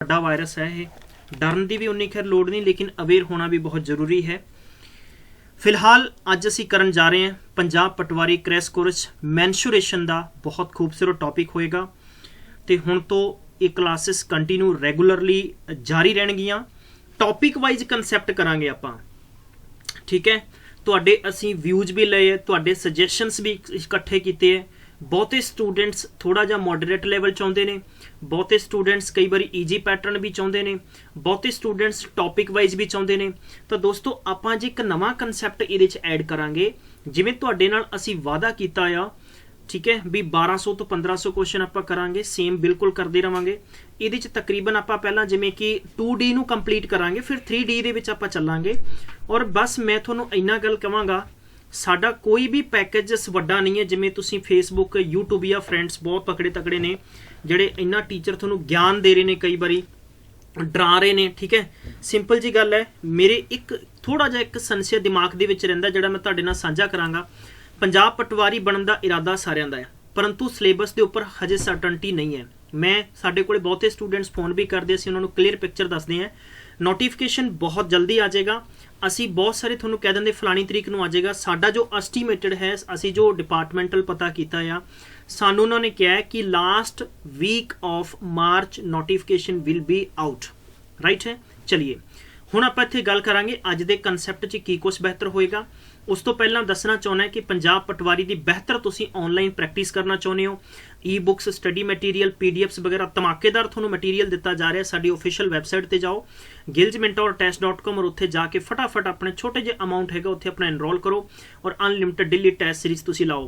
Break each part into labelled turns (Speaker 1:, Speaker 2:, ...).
Speaker 1: वड्डा वायरस है ये, डरन की भी उन्नी खैर लोड़ नहीं, लेकिन अवेयर होना भी बहुत जरूरी है। फिलहाल अज असी करन जा रहे हैं पंजाब पटवारी क्रैश कोर्स मैंशुरेशन का बहुत खूबसूरत टॉपिक होएगा, तो हुण तो ये क्लासिस कंटिन्यू रैगूलरली जारी रहणगियां। टॉपिक वाइज कंसैप्ट करांगे आपां, ठीक है। तुहाडे असी व्यूज भी लए, तुहाडे सजैशनस भी इकट्ठे कीते है। बहुते स्टूडेंट्स थोड़ा जिहा मॉडरेट लैवल चाहुंदे ने, बहुते स्टूडेंट्स कई बार ईजी पैटर्न भी चाहुंदे ने, बहुते स्टूडेंट्स टॉपिक वाइज भी चाहुंदे ने। तो दोस्तों आपां जे एक नवां कंसैप्ट इहदे च ऐड करांगे, जिवें तुहाडे नाल असी वादा कीता आ, ठीक है भी 1200 तो 1500 क्वेश्चन आपां करांगे, सेम बिल्कुल करदे रहांगे। इहदे च तकरीबन आपां पहलां जिवें कि 2D नूं कंप्लीट करांगे, फिर 3D दे विच आपां चलांगे। और बस मैं तुहानूं इन्ना गल कहांगा, साडा कोई भी पैकेज वड्डा नहीं है। जिवें तुसीं फेसबुक यूट्यूब या फ्रेंड्स बहुत तकड़े तकड़े ने जिहड़े इन्ना टीचर तुहानूं ज्ञान दे रहे ने, कई बारी डरा रहे ने, ठीक है। सिंपल जी गल है, मेरे एक थोड़ा जिहा एक संशय दिमाग दे विच रहिंदा जिहड़ा मैं तुहाडे नाल साझा करांगा। पंजाब पटवारी बनन दा इरादा सारिਆਂ ਦਾ है, परंतु सिलेबस के उपर हजे सर्टनटी नहीं है। मैं साडे कोले बहुते स्टूडेंट्स फोन भी करते, असीं उन्हां नूं क्लीयर पिक्चर दसदे हैं। नोटिफिकेशन बहुत जल्दी आ जाएगा। असी बहुत सारे तुहानूं कह देंगे फलानी तरीक नूं आ जाएगा। साडा जो एस्टीमेटेड है, असी जो डिपार्टमेंटल पता कीता आ, सानूं उन्होंने कहा है कि last week of March notification will be out, right है। चलिए हुण आपां इत्थे गल करांगे अज दे कंसैप्ट च की कुछ बेहतर होएगा। उस तो पहला दसना चाहना है कि पंजाब पटवारी की बेहतर तुसीं ऑनलाइन प्रैक्टिस करना चाहुंदे हो। E books, study material, PDFs वगैरह धमाकेदार तुहानूं मटीरियल दिता जा रहा है। साडी ऑफिशियल वैबसाइट पर जाओ gilsmentortest.com और उत्थे जाके फटाफट अपने छोटे जे अमाउंट हैगा उत्थे अपना एनरोल करो और अनलिमिटेड डेली टेस्ट सीरीज तुसीं लाओ।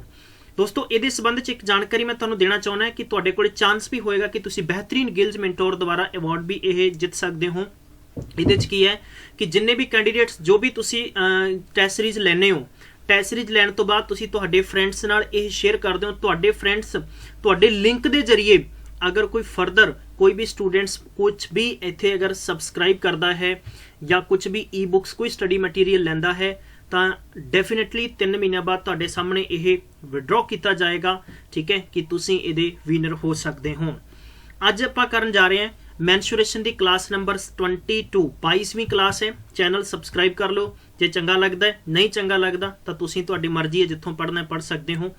Speaker 1: दोस्तों इहदे संबंध च एक जानकारी मैं तुहानूं देना चाहुंदा है कि तुहाडे कोल चांस भी होएगा कि तुसीं बेहतरीन गिल्स मेंटोर द्वारा अवार्ड भी यह जित सकते हो। ਇਹਦੇ ਚ ਕੀ ਹੈ कि जिन्ने भी कैंਡੀਡੇਟਸ जो भी ਤੁਸੀਂ ਟੈਸਟ ਸੀਰੀਜ਼ ਲੈਣੇ ਹੋ, ਟੈਸਟ ਸੀਰੀਜ਼ ਲੈਣ ਤੋਂ ਬਾਅਦ ਤੁਸੀਂ ਤੁਹਾਡੇ ਫਰੈਂਡਸ ਨਾਲ ਇਹ ਸ਼ੇਅਰ ਕਰਦੇ ਹੋ। ਤੁਹਾਡੇ ਫਰੈਂਡਸ ਤੁਹਾਡੇ ਲਿੰਕ ਦੇ ਜ਼ਰੀਏ अगर कोई फर्दर कोई भी स्टूडेंट्स कुछ भी इत्थे अगर सबसक्राइब करता है या कुछ भी ई बुक्स कोई स्टडी मटीरियल लैंदा है तो डेफिनेटली 3 महीनों बाद तुहाडे सामने यह विड्रॉ किया जाएगा, ठीक है, कि तुसीं इहदे विनर हो सकते हो। अज आपां करन जा रहे हैं मैंशुरेशन की क्लास नंबर 22, 22वीं क्लास है। चैनल सबसक्राइब कर लो, जे चंगा लगता है, नहीं चंगा लगता तो तुसीं तुहाडी मर्जी है, जिथों पढ़ना पढ़ सकते हो,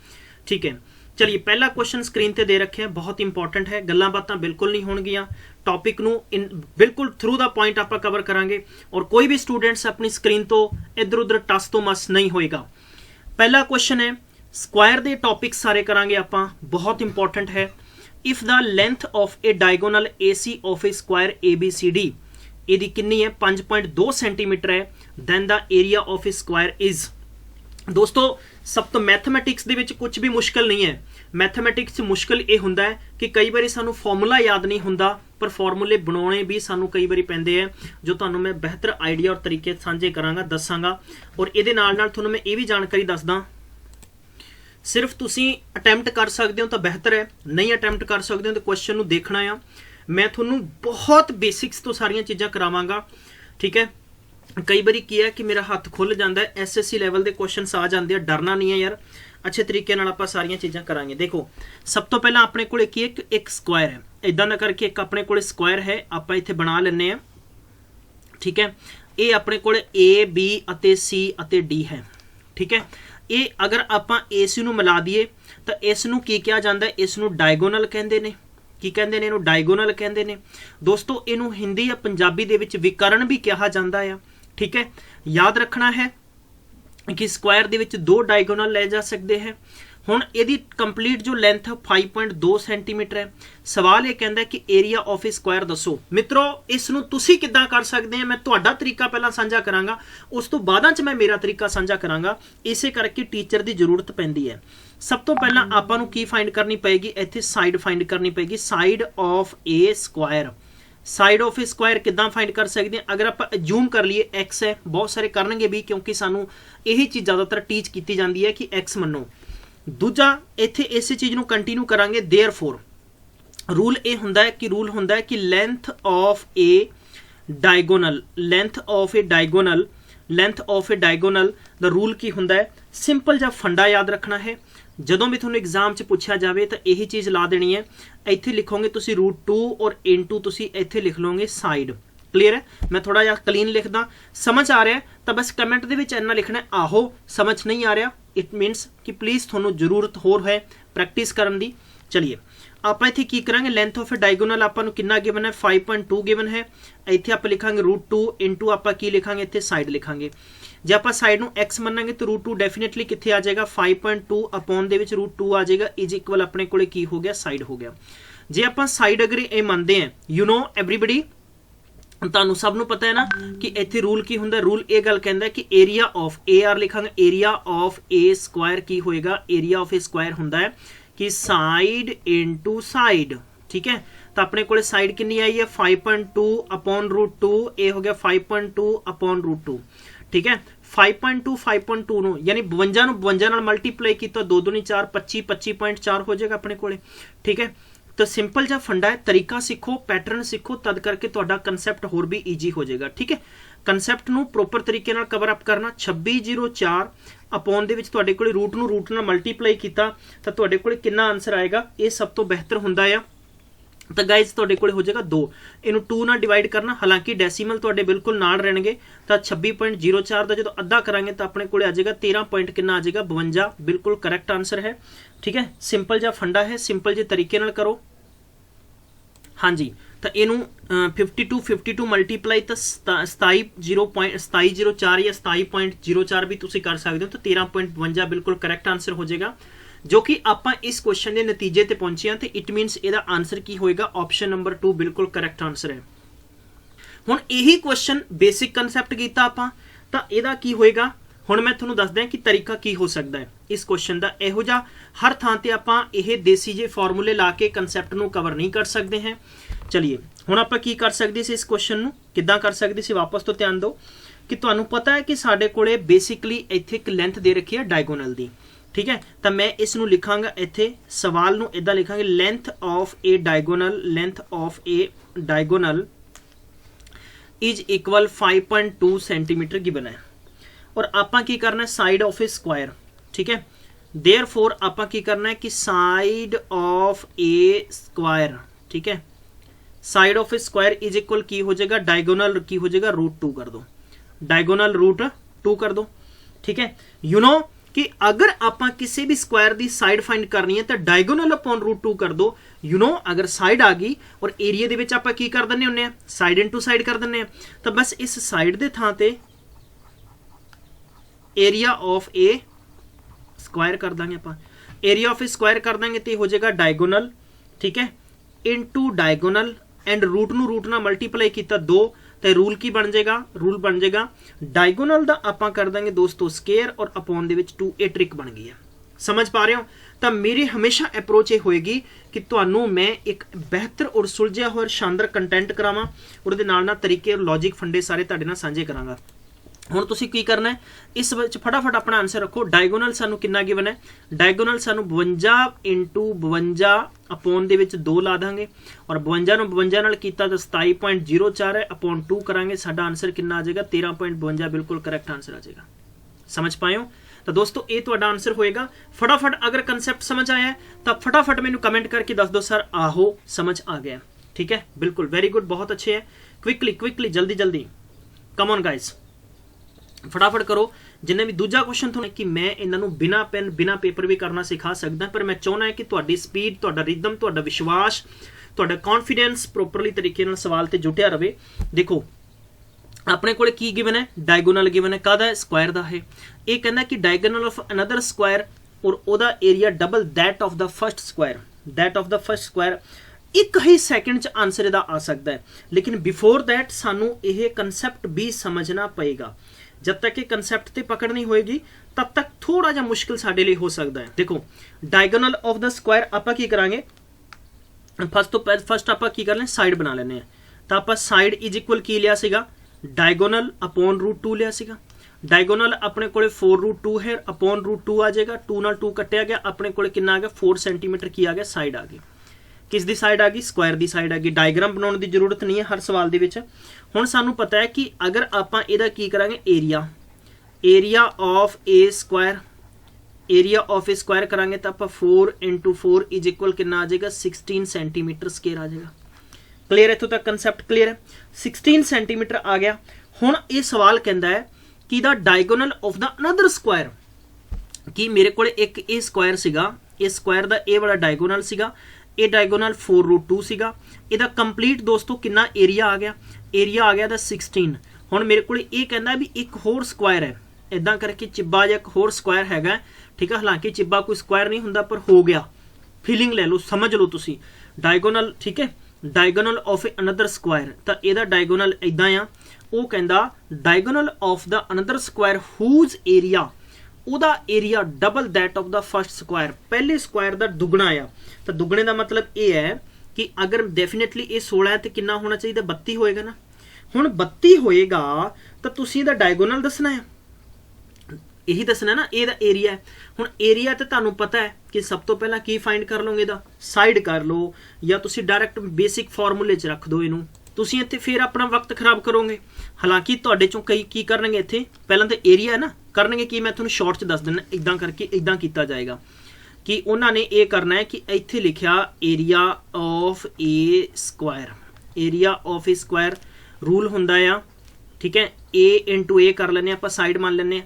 Speaker 1: ठीक है। चलिए पहला क्वेश्चन स्क्रीन ते दे रखे हैं, बहुत इंपॉर्टेंट है। गल्लां बातां बिल्कुल नहीं होणगियां, टॉपिक नूं इन बिल्कुल थ्रू द पॉइंट आपां कवर करांगे और कोई भी स्टूडेंट्स अपनी स्क्रीन तो इधर उधर टस तो मस नहीं होएगा। पहला क्वेश्चन है स्क्वायर दे टॉपिक सारे करांगे आपां, बहुत इंपॉर्टेंट है। If the length of a diagonal AC of a square ABCD इहदी कितनी है 5.2 सेंटीमीटर है, then the area of a square is. दोस्तों सब तो मैथमैटिक्स दे विच कुछ भी मुश्किल नहीं है। मैथमैटिक्स मुश्किल ये हुंदा है कि कई बार सानू फॉर्मूला याद नहीं हुंदा, पर फॉर्मूले बनाने भी सानू कई बार पैंदे है, जो तुहानू मैं बेहतर आइडिया और तरीके साझे करांगा, दसांगा। और इहदे नाल नाल तुहानू मैं ये भी जानकारी दसदा, सिर्फ तुसीं अटैम्प्ट कर सकते हो तो बेहतर है, नहीं अटैम्प्ट कर सकते हो तो क्वेश्चन नू देखना आ। मैं तुहानू बहुत बेसिक्स तो सारियां चीज़ां करावांगा, ठीक है। कई बार की है कि मेरा हाथ खुल जाता है, SSC लैवल के क्वेश्चन आ जाते हैं, डरना नहीं है यार, अच्छे तरीके नाल आपां सारियां चीज़ां करांगे। देखो सब तो पहला अपने कोले की एक स्क्वायर है, इदां दा करके एक अपने कोले स्क्वायर है, आपां इत्थे बना लैने आ, ठीक है। ये अपने कोले A B अते C अते D है, ठीक है। ये अगर आपां AC नूं मिला दीए तो इस नूं की कहा जाता है, इस नूं डायगोनल कहंदे ने, की कहंदे ने, इहनूं डायगोनल कहंदे ने। दोस्तों इहनूं हिंदी या पंजाबी दे विच विकर्ण भी कहा जाता है, ठीक है। याद रखना है कि स्क्वायर दे विच 2 डायगोनल ले जा सकते हैं। हुण इहदी कंप्लीट जो लेंथ 5.2 सेंटीमीटर है। सवाल ये कहता है कि एरिया ऑफ ए स्क्वायर दसो। मित्रों इसनूं तुसीं किद्दां कर सकते हैं, मैं तुहाडा तरीका पहला साझा करांगा, उस तो बादां च मैं मेरा तरीका साझा करांगा। इसे करके टीचर की जरूरत पैंदी है। सब तो पहला आपां नूं की फाइंड करनी पेगी, इत्थे साइड फाइंड करनी पेगी, side of a square. Side of a square किद्दां फाइंड कर सकते हैं, अगर आप अज्यूम कर लिए x है, बहुत सारे करनगे भी क्योंकि सानू यही चीज़ ज़्यादातर टीच की जाती है कि x मनो। दूजा इत्थे इस चीज़ नूं कंटिन्यू करांगे, देयरफॉर रूल ये हुंदा है कि length of a diagonal, length of a diagonal the rule की हुंदा है, सिंपल जा फंडा याद रखना है। जदों भी तुहानूं एग्जाम च पूछा जाए तो यही चीज़ ला देनी है, ਇੱਥੇ ਲਿਖੋਗੇ ਤੁਸੀਂ √2 ਔਰ ਇਨਟੂ ਤੁਸੀਂ ਇੱਥੇ ਲਿਖ ਲਓਗੇ ਸਾਈਡ। क्लीयर है? मैं थोड़ा जिहा क्लीन लिखदा, समझ आ रहा है तो बस कमेंट दे विच इन्ना लिखना आहो, समझ नहीं आ रहा इट मीनस कि प्लीज़ थोनों जरूरत होर है प्रैक्टिस करन दी। चलिए आप इत्थे की करांगे, लेंथ ऑफ ए डायगोनल आपां नूं कितना गिवन है 5.2 गिवन है। इत्थे आप लिखांगे √2 इनटू आपां की लिखांगे इत्थे साइड लिखांगे। जे आपां साइड नूं x मन्नांगे तो √2 डेफिनेटली कित्थे आ जाएगा 5.2 अपॉन दे विच √2 आ जाएगा इज इक्वल अपने कोले की हो गया साइड हो गया। जे आपां साइड अगर ये मानते हैं यू नो एवरीबडी ਤੁਹਾਨੂੰ ਸਭ ਨੂੰ ਪਤਾ ਹੈ ਨਾ ਕਿ ਇੱਥੇ ਰੂਲ ਕੀ ਹੁੰਦਾ, ਰੂਲ ਇਹ ਗੱਲ ਕਹਿੰਦਾ ਕਿ ਏਰੀਆ ਆਫ AR ਲਿਖਾਂਗੇ, ਏਰੀਆ ਆਫ A ਸਕੁਆਇਰ ਕੀ ਹੋਏਗਾ, ਏਰੀਆ ਆਫ A ਸਕੁਆਇਰ ਹੁੰਦਾ ਹੈ ਕਿ ਸਾਈਡ ਇਨਟੂ ਸਾਈਡ। ਠੀਕ ਹੈ, ਤਾਂ ਆਪਣੇ ਕੋਲੇ ਸਾਈਡ ਕਿੰਨੀ ਆਈ ਹੈ 5.2 अपॉन √2, ਇਹ ਹੋ ਗਿਆ 5.2 अपॉन √2। ठीक है, 5.2 ਨੂੰ ਯਾਨੀ 52 ਨੂੰ 52 ਨਾਲ ਮਲਟੀਪਲਾਈ ਕੀਤਾ 2 2 4 25 25.4 ਹੋ ਜਾਏਗਾ ਆਪਣੇ ਕੋਲੇ। ठीक है, तो सिंपल जा फंडा है, तरीका सीखो, पैटर्न सीखो, तद करके तुहाडा कंसैप्ट होर भी ईजी हो जाएगा। ठीक है, कंसैप्ट नूं प्रॉपर तरीके नाल कवर अप करना। 2604 अपॉन दे विच तुहाडे कोले रूट नाल मल्टीप्लाई कीता तां तुहाडे कोले कितना आंसर आएगा, ये सब तो बेहतर हुंदा है। तो गाइज तुहाडे कोले हो जाएगा 2, इनू 2 नाल डिवाइड करना, हालांकि डेसीमल तुहाडे बिल्कुल नाल रहणगे। तो 26.04 का जो अद्धा करांगे तो अपने कोले आ जाएगा 13 पॉइंट कितना आ जाएगा 52, बिल्कुल करैक्ट आंसर है। ठीक है, सिंपल जा फंडा है, सिंपल जे तरीके नाल करो। हाँ जी, तो इनू 52 मल्टीप्लाई तो 27.04 या 27.04 भी तुसी कर सकते हो, तो 13.52 बिल्कुल करैक्ट आंसर हो जाएगा, जो कि आपां इस क्वेश्चन के नतीजे ते पहुंचे हैं। तो इट मीनस इहदा आंसर की होएगा ऑप्शन नंबर 2 बिल्कुल करैक्ट आंसर है। हुण यही क्वेश्चन बेसिक कंसैप्ट कीता आपां, तो इहदा की होएगा हुण मैं तुहानूं दस दियां कि तरीका की हो सकता है इस क्वेश्चन का। इहो जिहा हर थां ते आपां इह देसी जे फॉर्मूले ला के कंसैप्ट नूं कवर नहीं कर सकते हैं। चलिए हुण आपां की कर सकते सी, इस क्वेश्चन नूं किद्दां कर सकते सी, वापस तो ध्यान दो कि तुहानूं पता है कि साडे कोले बेसिकली इत्थे एक लेंथ दे रखी है डायगोनल दी। ठीक है, तो मैं इस नूं लिखांगा इत्थे सवाल नूं इदां लिखांगे length of a diagonal, length of a diagonal is equal 5.2 centimetre given है, और आपां की करना है साइड ऑफ ए स्क्वायर। ठीक है, देयरफॉर आपां की करना है कि साइड ऑफ ए स्क्वायर, ठीक है, side of a square is equal की हो जाएगा डायगोनल की हो जाएगा √2 कर दो, डायगोनल √2 कर दो। ठीक है, यू नो कि अगर आपां किसी भी स्क्वायर दी साइड फाइंड करनी है तो डायगोनल अपॉन √2 कर दो। यू नो अगर साइड आ गई और एरिया दे विच आपां की कर दिंदे हुंदे आ साइड इनटू साइड कर दिंदे आ, तो बस इस साइड दे थां ते एरिया ऑफ ए स्क्वायर कर देंगे आपां, एरिया ऑफ ए स्क्वायर कर देंगे तो हो जाएगा डायगोनल। ठीक है, इनटू डायगोनल एंड रूट ना मल्टीप्लाई किया 2, तो रूल की बन जाएगा, रूल बन जाएगा डायगोनल दा आपां कर देंगे दोस्तों स्केयर और upon they which 2, a trick बन गई है। समझ पा रहे हो? तो मेरी हमेशा अप्रोच ये होएगी कि तुहानूं मैं एक बेहतर और सुलझिया होर शानदार कंटेंट करावां, और उहदे नाल नाल तरीके और लॉजिक फंडे सारे तुहाडे नाल साझे करांगा। हुण तुसीं की करना है, इस विच फटाफट अपना आंसर रखो। डायगोनल सानू कितना गिवन है, डायगोनल सानू 52 इंटू 52 अपॉन दे विच 2 ला देंगे, और 52 नूं 52 नाल कीता तो 27.04 है, अपॉन 2 करांगे, साडा आंसर कितना आ जाएगा 13.52, बिल्कुल करैक्ट आंसर आ जाएगा। समझ पाए हो? तो दोस्तों ये तुहाडा आंसर होएगा। फटाफट अगर कंसैप्ट समझ आया है तो फटाफट मैनू कमेंट करके दस दो सर आहो समझ आ गया। ठीक है, बिल्कुल वेरी गुड, बहुत अच्छे है। क्विकली जल्दी जल्दी कम ऑन गाइस, फटाफट करो। जिन्हें भी दूजा क्वेश्चन तो कि मैं इन्हों बिना पेन बिना पेपर भी करना सिखा सकदा, पर मैं चाहना है कि तुहाडी स्पीड, तुहाडा रिदम, तुहाडा विश्वास, तुहाडा कॉन्फिडेंस प्रॉपरली तरीके नाल सवाल ते जुटिया रहे। देखो अपने कोले की गिवन है, डायगोनल गिवन है, कादा है, स्क्वायर दा है। ये कहना कि डायगोनल ऑफ अनदर स्क्वायर और ओदा area double that of the first square, that of the first square. एक ही सैकेंड च आंसर इहदा आ सकता है, लेकिन बिफोर दैट सानू यह कंसैप्ट भी समझना पएगा। जब तक ये कंसैप्ट ते पकड़ नहीं होएगी तब तक थोड़ा जा मुश्किल साडे लिए हो सकता है। देखो डायगोनल ऑफ द स्क्वायर आपां की करांगे, फर्स्ट आपां की कर लें साइड बना लेने हैं। तो आपां साइड इज इक्वल की लिया सीगा डायगोनल अपॉन √2 लिया सीगा। डायगोनल अपने कोले 4√2 है, अपॉन √2 आ जाएगा, 2 नाल 2 कट्टिया गया, अपने कोले कितना आ गया 4 सेंटीमीटर की आ गया, साइड आ गई। किस दी साइड आ गई, स्क्वायर दी साइड आ गई। डायग्राम बनाने की जरूरत नहीं है हर सवाल दे विच। हुण सानू पता है कि अगर आपां इहदा की करांगे area, area of a square, area of a square करांगे तो आप 4 × 4 इज इक्वल कितना आ जाएगा 16 सेंटीमीटर स्क्वायर आ जाएगा। क्लीयर, इत्थों तक कंसैप्ट क्लीयर है। 16 सेंटीमीटर आ गया। हुण ये सवाल कहता है कि the diagonal of the another square, कि मेरे को एक ये स्क्वायर सीगा, इस स्क्वायर का ये वाला डायगोनल सीगा, ये डायगोनल 4√2 सीगा, इहदा कंप्लीट दोस्तों कितना एरिया आ गया, एरिया आ गया दा 16। हुण मेरे को ये कहता भी एक होर स्क्वायर है, इदां करके चिब्बा जिहा एक होर स्क्वायर हैगा, ठीक है। हालांकि चिब्बा कोई स्क्वायर नहीं हुंदा पर हो गया, फीलिंग ले लो, समझ लो तुसी। डायगोनल, ठीक है, diagonal of a another square, तो इहदा डायगोनल इदां आ, वो कहंदा diagonal of the another square whose area, ਉਹਦਾ area double that of the first square, पहले स्क्वायर का दुगना आ। तो दुगने का मतलब ये है कि अगर डेफिनेटली ये 16 है तो कितना होना चाहिए, 32 होएगा ना। हुण 32 होएगा तो तुसीं इहदा डायगोनल दसना है, यही दसना ना, ये एरिया है। हुण एरिया तो तुहानूं पता है कि सब तो पहला की फाइंड कर लोगे, इहदा साइड कर लो या तुसीं डायरैक्ट बेसिक फॉर्मूले च रख दो इनू, तुसीं इत्थे फिर अपना वक्त खराब करोगे। हालांकि तुहाडे चों कई की करनगे, इत्थे पहलां तो एरिया है ना, करनगे कि मैं तुहानूं शॉर्ट च दस दिना, इदां करके इदां कीता जाएगा कि उन्होंने ये करना है कि इत्थे लिखिया area of a square, area of a square rule हुंदा आ, ठीक है। ए × ए कर लेने आपां, साइड मान लेने।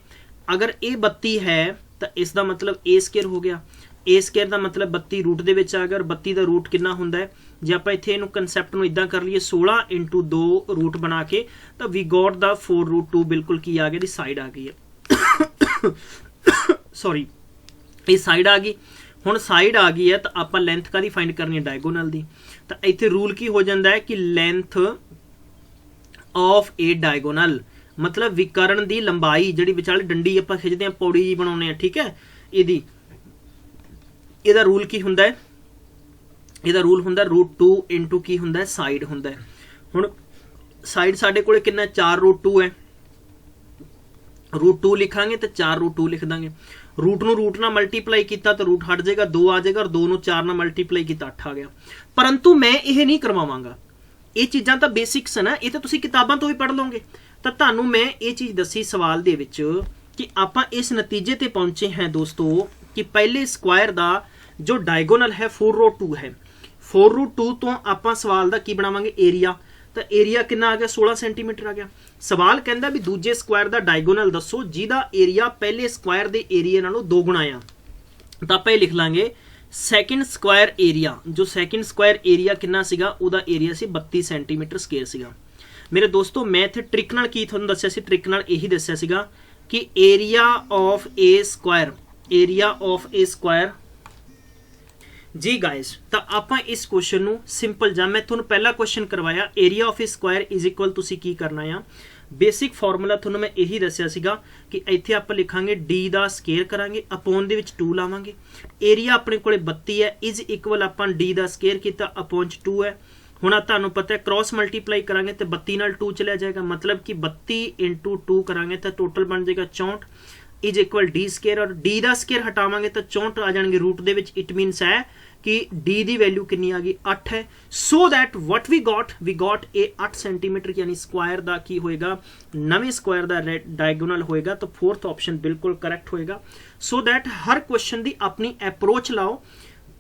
Speaker 1: अगर ए 32 है तो इसका मतलब ए स्केयर हो गया, ए स्केयर का मतलब 32 रूट दे विच आ गया, और 32 का रूट कितना हुंदा है, जे आपां इत्थे इहनूं कंसैप्ट नूं इदां कर लईए 16 × 2 रूट बना के, तो वी गॉट द 4√2 बिल्कुल की आ गया, दी साइड आ गई है सॉरी, ये साइड आ गई। हुण साइड आ गई है तो आपां लेंथ कादी फाइंड करनी है, डायगोनल दी। तो इत्थे रूल की हो जाता है कि लेंथ ऑफ ए डायगोनल, मतलब विकर्ण की लंबाई जिहड़ी विचाले डंडी आपां खिचदे हां, पौड़ी जी बनाउने हां, ठीक है। इहदा रूल की हुंदा है, इहदा रूल हुंदा √2 × की हुंदा है साइड हुंदा है। हुण साइड साडे कोले कितना 4√2 है, √2 लिखांगे तो 4√2 लिख देंगे। रूट नूं रूट नाल मल्टीप्लाई किया तो रूट हट जाएगा, 2 आ जाएगा, और 2 नूं 4 नाल मल्टीप्लाई किया 8 आ गया। परंतु मैं ये नहीं करवावांगा, ये चीज़ां तो बेसिक्स है ना, ये तो तुसीं किताबां तो भी पढ़ लोगे। तो तुहानूं मैं ये चीज़ दसी सवाल दे विच कि आपां इस नतीजे ते पहुंचे हैं दोस्तों कि पहले स्क्वायर का जो डायगोनल है 4√2 है। 4√2 तो आपां सवाल का की बनावांगे एरिया, तो एरिया कितना आ गया 16 सेंटीमीटर आ गया। सवाल कहता भी दूजे स्क्वायर का डायगोनल दसो जिहदा एरिया पहले स्क्वायर के एरिया नालों 2 गुणा आ। तो आप लिख लांगे सैकेंड स्क्वायर एरिया, जो सैकेंड स्क्वायर एरिया कितना सीगा, उहदा एरिया सी 32 सेंटीमीटर स्क्वेयर सीगा। मेरे दोस्तों मैं इत्थे ट्रिक नाल की तुहानूं दस्सिया सी, ट्रिक नाल यही दस्सिया सीगा कि area of a square, area of a square जी गाइज। तो आपां इस क्वेश्चन नूं सिंपल जा, मैं तुहानूं पहला क्वेश्चन करवाया area of a square is equal तुसीं की करना आ, बेसिक फॉर्मूला तुहानूं मैं यही दस्सिया सीगा कि इत्थे आपां लिखांगे डी दा स्केयर करांगे, अपॉन दे विच 2 लावांगे, एरिया अपने कोले 32 है, इज इक्वल आपां डी दा स्केयर कीता अपॉन 2 है। हुण तुहानूं पता है क्रॉस मल्टीप्लाई करांगे तो 32 नाल 2 चलिया जाएगा, मतलब कि 32 × 2 करांगे तो टोटल बन जाएगा 64 इज इक्वल डी स्केयर, और डी दा स्केयर हटावांगे तो 64 आ जाएंगे रूट दे विच। इट मीनस है कि डी दी वैल्यू कितनी आ गई 8 है। So that what we got a 8 centimetre यानी स्क्वायर का की होएगा, नवे स्क्वायर का डायगोनल होएगा, तो फोर्थ ऑप्शन बिल्कुल करैक्ट होएगा। सो दैट हर क्वेश्चन की अपनी अप्रोच लाओ,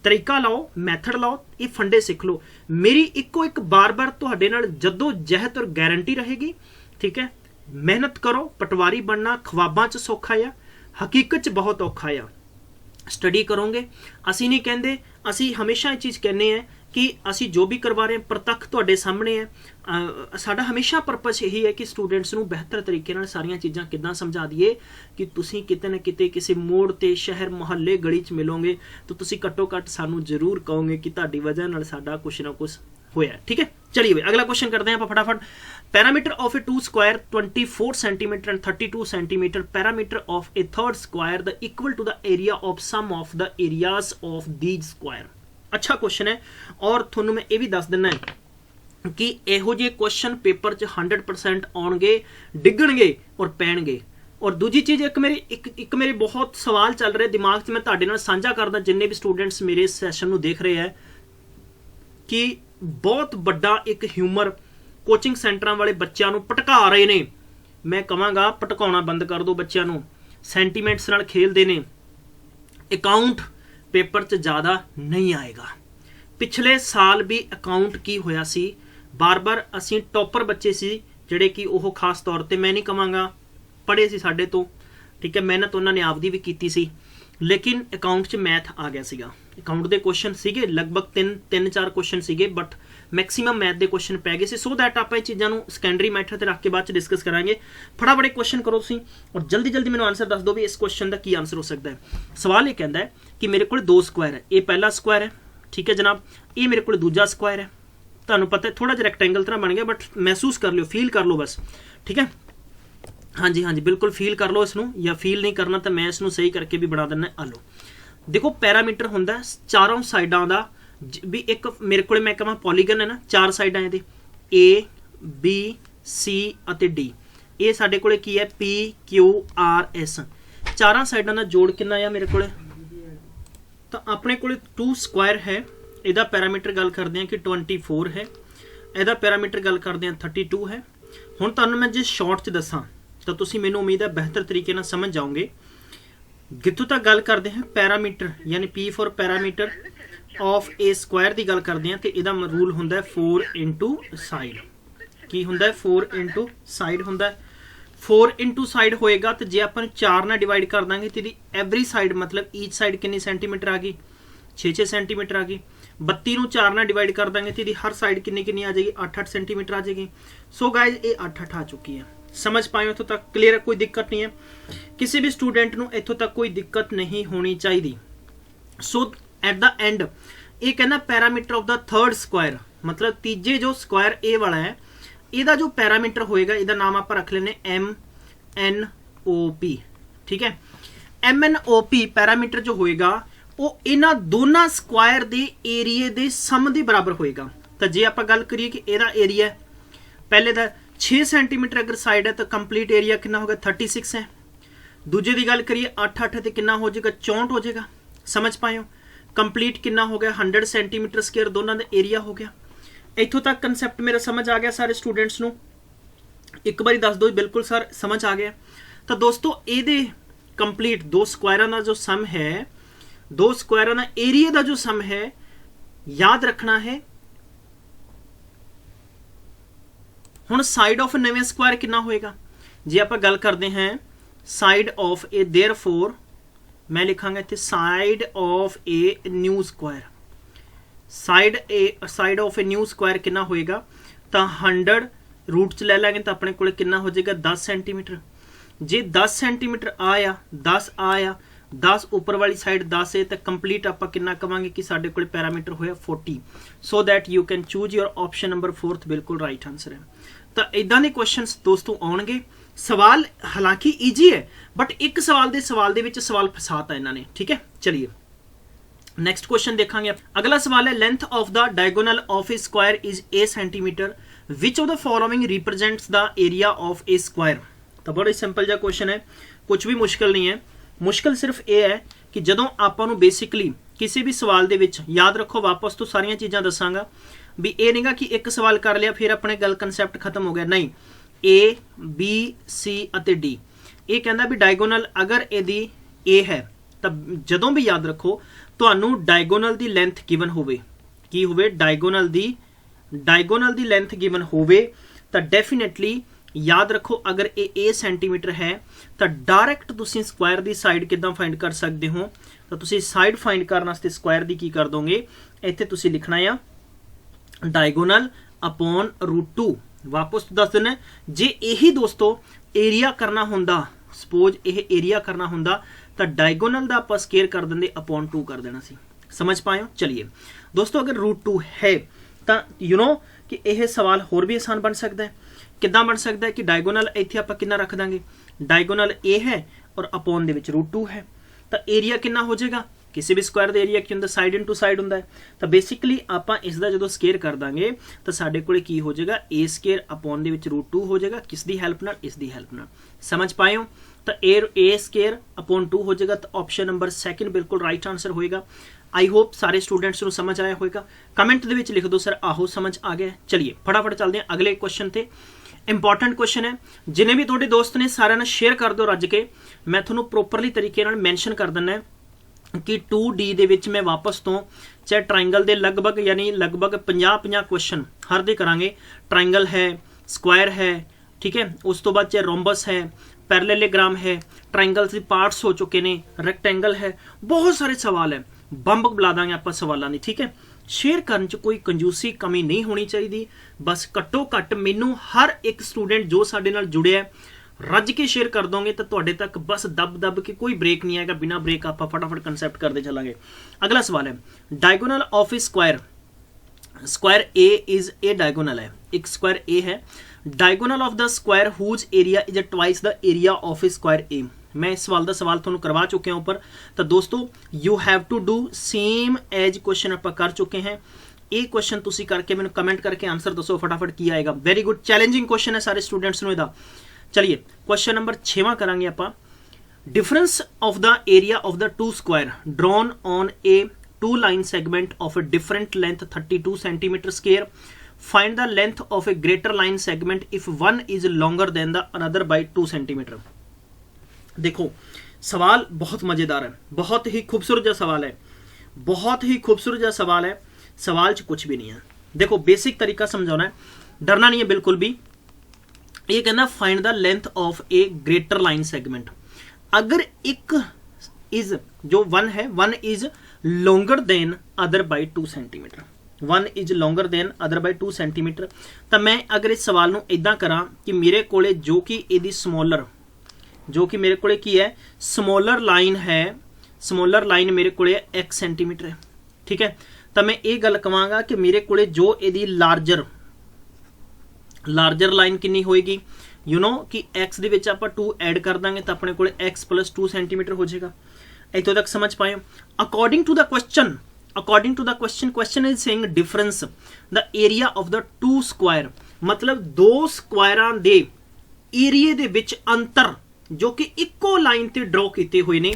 Speaker 1: तरीका लाओ, मैथड लाओ, ये फंडे सीख लो। मेरी इको एक बार बार तुहाडे नाल जद्दोजहद और गारंटी रहेगी, ठीक है। मेहनत करो, पटवारी बनना ख्वाबां च सौखा आ, हकीकत च बहुत औखा आ। स्टडी करोगे, असी नहीं कहते, असी हमेशा ये चीज़ कहने हैं कि असी जो भी करवा रहे हैं प्रतੱਖ तुहाडे सामने है। साडा हमेशा परपस यही है कि स्टूडेंट्स नूं बेहतर तरीके नाल सारियां चीज़ां किदां समझा दईए कि तुसीं किते ना किते किसी मोड़ ते शहर मुहल्ले गली च मिलोगे तो तुसीं घट्टो घट्ट सानूं जरूर कहोगे कि तुहाडी वजह नाल साडा कुछ ना कुछ होया। ठीक है, चलिए भाई अगला क्वेश्चन करते हैं आप फटाफट। Parameter of a 2 square 24 centimetre and 32 centimetre, parameter of a third square the equal to the area of sum of the areas of these square. अच्छा क्वेश्चन है, और थोनू मैं ये भी दस देना है कि इहो जे क्वेश्चन पेपर च 100% आउणगे, डिगणगे और पैणगे। और दूजी चीज़ एक मेरे बहुत सवाल चल रहे दिमाग च, मैं तुहाडे नाल साझा करदा जिन्ने भी स्टूडेंट्स मेरे इस सैशन नूं देख रहे हैं कि बहुत बड़ा एक ह्यूमर कोचिंग सेंटरां वाले बच्चों नूं भटका रहे ने। मैं कहांगा भटकाउणा बंद कर दो बच्चों नूं, सेंटीमेंट्स नाल खेलदे ने, अकाउंट पेपर च ज़्यादा नहीं आएगा। पिछले साल भी अकाउंट की होया सी, बार बार असी टॉपर बच्चे सी ਜਿਹੜੇ कि ਉਹ खास तौर ਤੇ मैं नहीं कहांगा पढ़े सी साडे तो, ठीक है, मेहनत उन्होंने आपदी भी की सी, लेकिन अकाउंट च मैथ आ गया सीगा। अकाउंट के क्वेश्चन सीगे लगभग 3-4 क्वेश्चन सीगे, बट मैक्सीमम मैथ के क्वेश्चन पै गए सी। सो दैट आप चीज़ों को सैकेंडरी मैथड ते रख के बाद डिस्कस करांगे। फटाफट क्वेश्चन करो तुसीं और जल्दी जल्दी मैंने आंसर दस दो भी इस क्वेश्चन का की आंसर हो सकता है। सवाल ये कहता है कि मेरे को 2 स्क्वायर है, ये पहला स्क्वायर है, ठीक है जनाब, ये मेरे को दूजा स्क्वायर है, तुहानूं पता है थोड़ा जिहा रैक्टेंगल तरह बन गया, बट महसूस कर लो, फील कर लो बस, ठीक है। हाँ जी हाँ जी बिल्कुल फील कर लो इसनूं, या फील नहीं करना तो मैं इसनूं सही करके भी बना दिना। आ लो देखो पैरामीटर हुंदा चारों साइडां दा भी, एक मेरे को मैं कहां पॉलीगन है ना, 4 साइडां इहदे ए बी सी अते डी, ये साडे कोले की है पी क्यू आर एस, चारां साइडां दा जोड़ कितना आ मेरे कोले, तो अपने कोले 2 स्क्वायर है। ਇਹਦਾ ਪੈਰਾਮੀਟਰ ਗੱਲ ਕਰਦੇ ਹਾਂ कि 24 है, ਇਹਦਾ ਪੈਰਾਮੀਟਰ ਗੱਲ ਕਰਦੇ ਹਾਂ 32 है। ਹੁਣ ਤੁਹਾਨੂੰ ਮੈਂ ਜੇ ਸ਼ਾਰਟ 'ਚ ਦੱਸਾਂ ਤਾਂ ਤੁਸੀਂ ਮੈਨੂੰ ਉਮੀਦ ਹੈ ਬਿਹਤਰ ਤਰੀਕੇ ਨਾਲ ਸਮਝ ਜਾਓਗੇ। ਜਿੱਥੋਂ ਤੱਕ ਗੱਲ ਕਰਦੇ ਹਾਂ ਪੈਰਾਮੀਟਰ ਯਾਨੀ P for parameter of A Square ਦੀ ਗੱਲ ਕਰਦੇ ਹਾਂ, ਤੇ ਇਹਦਾ ਰੂਲ ਹੁੰਦਾ 4 ਇਨਟੂ ਸਾਈਡ। ਕੀ ਹੁੰਦਾ 4 ਇਨਟੂ ਸਾਈਡ ਹੁੰਦਾ 4 ਇਨਟੂ ਸਾਈਡ ਹੋਏਗਾ, ਤੇ ਜੇ ਆਪਾਂ 4 ਨਾਲ ਡਿਵਾਈਡ ਕਰ ਦਾਂਗੇ ਤੇ ਇਹਦੀ ਐਵਰੀ ਸਾਈਡ मतलब ਈਚ ਸਾਈਡ ਕਿੰਨੀ ਸੈਂਟੀਮੀਟਰ ਆ ਗਈ, 6-6 ਸੈਂਟੀਮੀਟਰ आ गई। 32 ਨੂੰ 4 ਨਾਲ ਡਿਵਾਈਡ ਕਰ ਦਾਂਗੇ ਤੇ ਇਹਦੀ ਹਰ ਸਾਈਡ ਕਿੰਨੀ ਕਿੰਨੀ ਆ ਜਾਏਗੀ, 8-8 ਸੈਂਟੀਮੀਟਰ ਆ ਜਾਏਗੀ। ਸੋ ਗਾਇਜ਼ ਇਹ 8-8 ਆ ਚੁੱਕੀ ਹੈ। समझ पाए इत्थों तक क्लियर है, कोई दिक्कत नहीं है, किसी भी स्टूडेंट नूं इत्थों तक कोई दिक्कत नहीं होनी चाहिए। सो एट द एंड ये कहना parameter of the third square, मतलब तीजे जो स्क्वायर ए वाला है, ਇਹਦਾ जो पैरामीटर होएगा, ਇਹਦਾ नाम आप रख लेने MNOP, ठीक है। MNOP पैरामीटर जो होएगा वो इन्हां दोनों स्क्वायर दे एरिए दे सम दे बराबर होएगा। तो जे आप गल करिए कि ਇਹਦਾ एरिया पहले दा 6 सेंटीमीटर अगर साइड है तो कंप्लीट एरिया कितना होगा 36 है। दूजे की गल करिए 8-8 तो कितना हो जाएगा 64 हो जाएगा। समझ पाए हो, कंप्लीट कितना हो गया 100 सेंटीमीटर स्क्वायर दोनों का एरिया हो गया। इत्थों तक कंसैप्ट मेरा समझ आ गया सारे स्टूडेंट्स नूं, एक बारी दस दो बिल्कुल सर समझ आ गया। तो दोस्तों ये कंप्लीट 2 स्क्वायरां का जो सम है, 2 स्क्वायरां का एरिया का जो सम है, याद रखना है। हुण साइड ऑफ नवें स्क्वायर कितना होएगा, जे आप गल करते हैं साइड ऑफ ए, देयरफॉर मैं लिखांगा इत्थे side of a new square, side of a new square कितना होएगा, तो 100 रूट च ले लेंगे तो अपने को कितना हो जाएगा 10 सेंटीमीटर। जे 10 सेंटीमीटर आया 10 आया 10 ऊपर वाली साइड 10 है, तो कंप्लीट आप कितना कवांगे कि साडे कोल पैरामीटर होया 40। So that you can choose your option number 4 बिल्कुल राइट आंसर है। तो इदां दे क्वेश्चन दोस्तों आउणगे। सवाल हालांकि ईजी है, बट एक सवाल दे विच सवाल फसाता इन्होंने, ठीक है। चलिए नेक्स्ट क्वेश्चन देखांगे। अगला सवाल है length of the diagonal of a square is a centimetre, which of the following represents the area of a square. तो बड़ा सिंपल जा क्वेश्चन है, कुछ भी मुश्किल नहीं है। मुश्किल सिर्फ ये है कि जदों आपां नूं बेसिकली किसी भी सवाल दे विच, याद रखो वापस तो सारियां चीज़ां दसांगा भी, ये नहीं कि एक सवाल कर लिया फिर अपने गल कंसैप्ट खत्म हो गया, नहीं। ए बी सी अते डी, ये कहता भी डायगोनल अगर यदि ए है तो जदों भी याद रखो तुहानू डायगोनल दी लेंथ गिवन होवे, की होवे डायगोनल दी लेंथ गिवन होवे, तो डेफिनेटली याद रखो अगर ए सेंटीमीटर है तो डायरैक्ट तुसीं स्क्वायर दी साइड किदां फाइंड कर सकते हो। तो तुसीं साइड फाइंड करने वास्ते स्क्वायर दी की कर दोगे, इत्थे तुसीं लिखना है डायगोनल अपॉन √2। वापस दस देना, जे यही दोस्तों एरिया करना होंदा, सपोज यह एरिया करना होंदा तो डायगोनल दा आपां स्केयर कर देंगे अपॉन 2 कर देना सी। समझ पाए हो। चलिए दोस्तों अगर √2 है तो यू नो कि यह सवाल होर भी आसान बन सकता है। किदां बन सकता है कि डायगोनल इत्थे आपां कितना रख देंगे, डायगोनल ए है और अपॉन दे विच √2 है, तो एरिया कितना हो जाएगा, किसी भी स्क्वायर का एरिया की होंदा साइड इनटू साइड होंदा है। तो बेसिकली आपां इसका जो स्केयर कर देंगे तो साडे कोले की हो जाएगा ए स्केयर अपॉन दे विच √2 हो जाएगा, किस दी हेल्प नाल, इस दी हेल्प नाल। समझ पाए हो। तो ए स्केयर अपॉन 2 हो जाएगा, तो ऑप्शन नंबर 2 बिल्कुल राइट आंसर होएगा। आई होप सारे स्टूडेंट्स को समझ आया होगा। कमेंट दे विच लिख दो सर आहो समझ आ गया। चलिए फटाफट चलते हैं अगले क्वेश्चन ते। इंपॉर्टेंट क्वेश्चन है, जिन्हें भी थोड़े दोस्त ने सारे शेयर कर दो रज के, मैं थोड़ा प्रोपरली तरीके मैंशन कर देना है कि 2D ਦੇ ਵਿੱਚ ਮੈਂ ਵਾਪਸ ਤੋਂ ਚਾਹੇ ਟ੍ਰਾਇੰਗਲ ਦੇ ਲਗਭਗ ਯਾਨੀ ਲਗਭਗ 50 ਕੁਐਸਚਨ ਹਰ ਦੇ ਕਰਾਂਗੇ। ਟ੍ਰਾਇੰਗਲ ਹੈ, ਸਕੁਆਇਰ ਹੈ, ठीक है, उस तो बाद चाहे रोम्बस है, पैरेललोग्राम है, ट्रायंगल के पार्ट्स हो चुके ने, रेक्टेंगल है, बहुत सारे सवाल है, बंब बुला देंगे आप सवालों की। ठीक है, शेयर करने च कोई कंजूसी कमी नहीं होनी चाहिए, बस घट्टो घट्ट मैनू हर एक स्टूडेंट जो साडे नाल जुड़िया रज के शेयर कर दोगे तो तुहाडे तक बस दब दब के कोई ब्रेक नहीं आएगा, बिना ब्रेक आप फटाफट कंसैप्ट करते चलांगे। अगला सवाल है, diagonal of a square, square A is a diagonal है, एक स्क्वायर ए है, diagonal of the square whose area is twice the area of a square A. मैं इस सवाल का सवाल तुहानू करवा चुके हैं ऊपर, तो दोस्तों you have to do same as question आप कर चुके हैं। ये क्वेश्चन तुसी करके मैंने कमेंट करके आंसर दसो फटाफट की आएगा। वेरी गुड, चैलेंजिंग क्वेश्चन है सारे स्टूडेंट्स नू इहदा। चलिए क्वेश्चन नंबर 6वां करांगे आप। Difference of the area of the two square drawn on a two line segment of a different length 32 centimetre square. Find the length of a greater line segment if one is longer than the another by 2 centimetre. देखो सवाल बहुत मजेदार है, बहुत ही खूबसूरत जा सवाल है, बहुत ही खूबसूरत जा सवाल है। सवाल च कुछ भी नहीं है, देखो बेसिक तरीका समझाना है, डरना नहीं है बिल्कुल भी। ये कहना find the length of a greater line segment. अगर एक इज जो वन है, one is longer then other by 2 centimetre, one is longer then other by 2 centimetre, तो मैं अगर इस सवाल नू इदां करा कि मेरे कोले जो कि इहदी स्मॉलर, जो कि मेरे कोले की है स्मॉलर लाइन है, स्मॉलर लाइन मेरे कोले x सेंटीमीटर है। ठीक है, तो मैं ये गल कहांगा कि मेरे कोले जो इहदी लार्जर लाइन कितनी होएगी, यू नो कि x दे विच आपां 2 ऐड कर देंगे तो अपने कोले x प्लस 2 सेंटीमीटर हो जाएगा। इतों तक समझ पाए? According to the question, according to the question, question is saying difference the area of the two square, मतलब दो स्क्वायरां दे एरिए दे विच अंतर जो कि इको लाइन ते ड्रॉ किए हुए ने।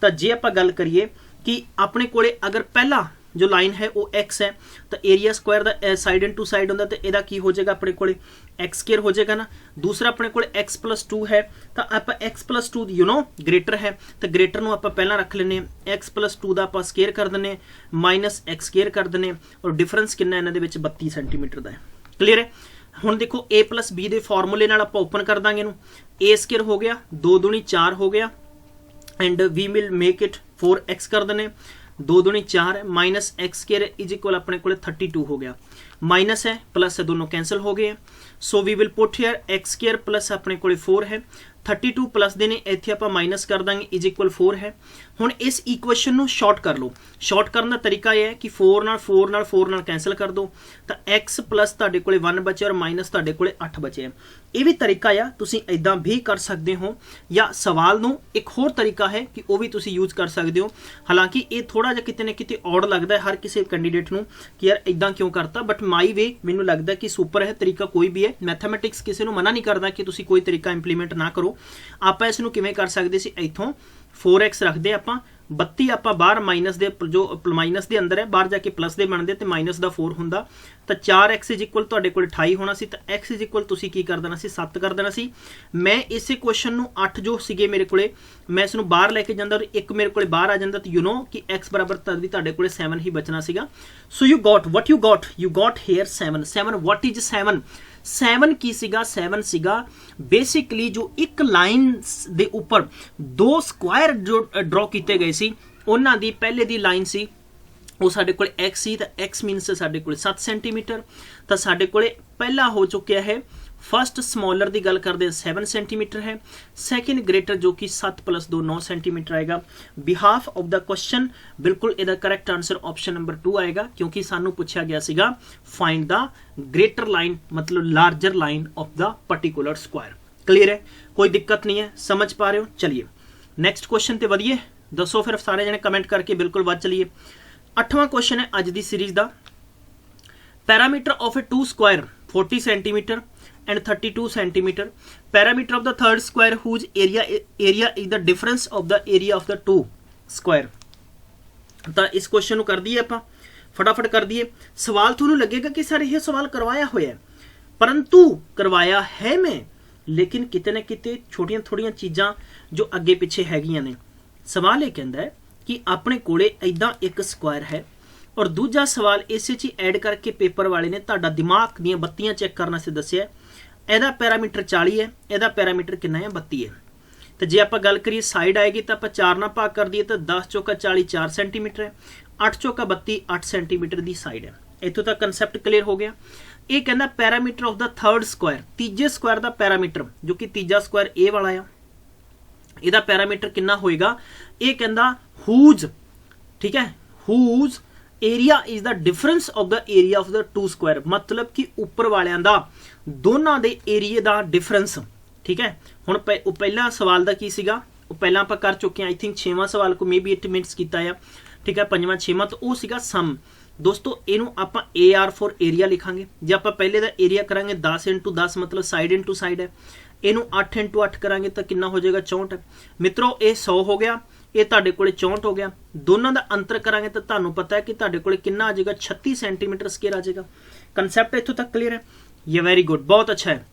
Speaker 1: तो जे आप गल करिए कि अपने कोले अगर पहला जो लाइन है वो x है, तो एरिया स्क्वायर दा साइड एंड टू साइड होंदा, तो इहदा की हो जाएगा अपने कोले x स्क्वायर हो जाएगा ना। दूसरा अपने कोले x प्लस 2 है, तो आप x plus 2 you know greater है, तो ग्रेटर नू आप पहला रख लेने, x प्लस 2 दा आप स्क्वायर कर देने, माइनस x स्क्वायर कर देने, और डिफरेंस कितना इन्हां दे विच 32 सेंटीमीटर दा है। क्लीयर है? हुण देखो a प्लस b दे फॉर्मूले नाल आप ओपन कर दांगे नू, a स्क्वायर हो गया, 2 दूनी 4 हो गया, and we will make it 4x कर देने, 2 दूनी 4 है, minus x square is equal अपने को 32 हो गया, माइनस है प्लस है दोनों कैंसिल हो गए। So we will put here x square plus अपने को 4 है, 32 प्लस देने इत्थे आप माइनस कर देंगे इज इक्वल 4 है। हुण इस इक्वेशन नू शॉर्ट कर लो, शॉर्ट करने का तरीका यह है कि 4 नाल 4 नाल 4 नाल कैंसिल कर दो, तो x प्लस तुहाडे कोले 1 बचे और माइनस तुहाडे कोले 8 बचे है। ये भी तरीका आ, तुसीं इदां भी कर सकते हो, या सवाल नू एक होर तरीका है कि वह भी तुसीं यूज कर सकते हो। हालांकि ये थोड़ा जिहा किते ना किते ऑड लगता है हर किसी कैंडीडेट नू कि यार इदां क्यों करता, बट माई वे मैनूं लगता है कि सुपर है, तरीका कोई भी है। मैथमैटिक्स किसी नूं मना नहीं करता कि तुसीं कोई तरीका इंप्लीमेंट ना करो। आप इस नूं किवें कर सकते सी, इत्थों 4x रखते आपां, 32 आप बाहर माइनस दे जो माइनस दे अंदर है, बाहर जाके प्लस दे बनते, तो माइनस का 4 होंदा, तो 4x इज इक्वल तुहाडे कोल 28 होना सी, तो x इज इक्वल तुसीं की कर देना सी 7 कर देना सी। मैं इसे क्वेश्चन नूं 8 जो सीगे मेरे कोले, मैं इसनूं बाहर लेके जांदा और एक मेरे कोले बाहर आ जांदा, तो यू नो कि x बराबर तद भी तुहाडे कोले 7 ही बचना सीगा। So you got what you got here 7। 7 what is 7? 7 की सीगा, 7 सीगा बेसिकली जो एक लाइन दे ऊपर 2 स्क्वायर जो ड्रॉ किए गए सी, उन्हां दी पहले दी लाइन सी वो साडे कोले x सी, तो x मीनस साडे कोले 7 सेंटीमीटर, तो साडे कोले पहला हो चुका है फर्स्ट स्मॉलर की गल करते हैं 7 सेंटीमीटर है, सैकेंड ग्रेटर जो कि 7 प्लस 2 9 सेंटीमीटर आएगा। बिहाफ ऑफ द क्वेश्चन बिल्कुल इसका करेक्ट आंसर ऑप्शन नंबर 2 आएगा, क्योंकि सानू पूछा गया सीगा फाइंड द ग्रेटर लाइन मतलब larger line of the particular square. Clear है? कोई दिक्कत नहीं है, समझ पा रहे हो? चलिए नैक्सट क्वेश्चन ते वधिए, दसो फिर सारे जने कमेंट करके बिल्कुल वध चलिए। 8वां क्वेश्चन है अज दी सीरीज का। Parameter of a 2 square 40 centimetre and 32 centimeter. Parameter of the third square whose area is the difference of the area of the two square. तो इस क्वेश्चन को कर दिए आप फटाफट कर दिए। सवाल थोड़ा लगेगा कि सर यह सवाल करवाया हुआ है, परंतु करवाया है मैं, लेकिन किते न किते छोटियां थोड़ियां चीज़ां जो अगे पिछे हैगियां ने। सवाल ये कहता है कि अपने कोले इदां एक स्क्वायर है और दूजा सवाल इस च ऐड करके पेपर वाले ने तुहाडा दिमाग दीआं बत्तियां चैक करने से दस्सिया इहदा पैरामीटर 40 है, इहदा पैरामीटर कितना है 32 है। तो जे आप गल करिए साइड आएगी तो आप 4 ना भाग कर दिए तो 10 चौका 40 4 सेंटीमीटर है, 8 चौका 32 8 सेंटीमीटर की साइड है। इतों तक कंसैप्ट क्लीयर हो गया। ये कहना parameter of the third square, तीजे स्क्वायर का पैरामीटर जो कि तीजा स्क्वायर ए वाला आ, ਇਹਦਾ पैरामीटर कितना होएगा। ये कहना हुज, ठीक है, whose area is the difference of the area of the two square, मतलब कि उपर वालियां दा दोनों दे एरिए दा डिफरेंस। ठीक है, हुण पहला सवाल दा की सीगा, पहला आपां कर चुके हैं, आई थिंक 6वां सवाल को मे बी 8 मिनट्स कीता है, ठीक है, 5वां 6वां तो वो सीगा सम। दोस्तों इनू आपां AR फॉर एरिया लिखांगे। जे आपां पहले दा एरिया करांगे 10 इंटू 10 मतलब साइड इंटू साइड है, इनू 8 इंटू 8 करांगे तो कितना हो जाएगा 64। मित्रों ये 100 हो गया, ये तुहाडे कोले 64 हो गया। दोनों का अंतर करांगे तो तुहानू पता है कि तुहाडे कोले कितना आ जाएगा 36 सेंटीमीटर स्केयर आ जाएगा। कंसैप्ट इत्थों तक क्लीयर है? ये वेरी गुड, बहुत अच्छा है,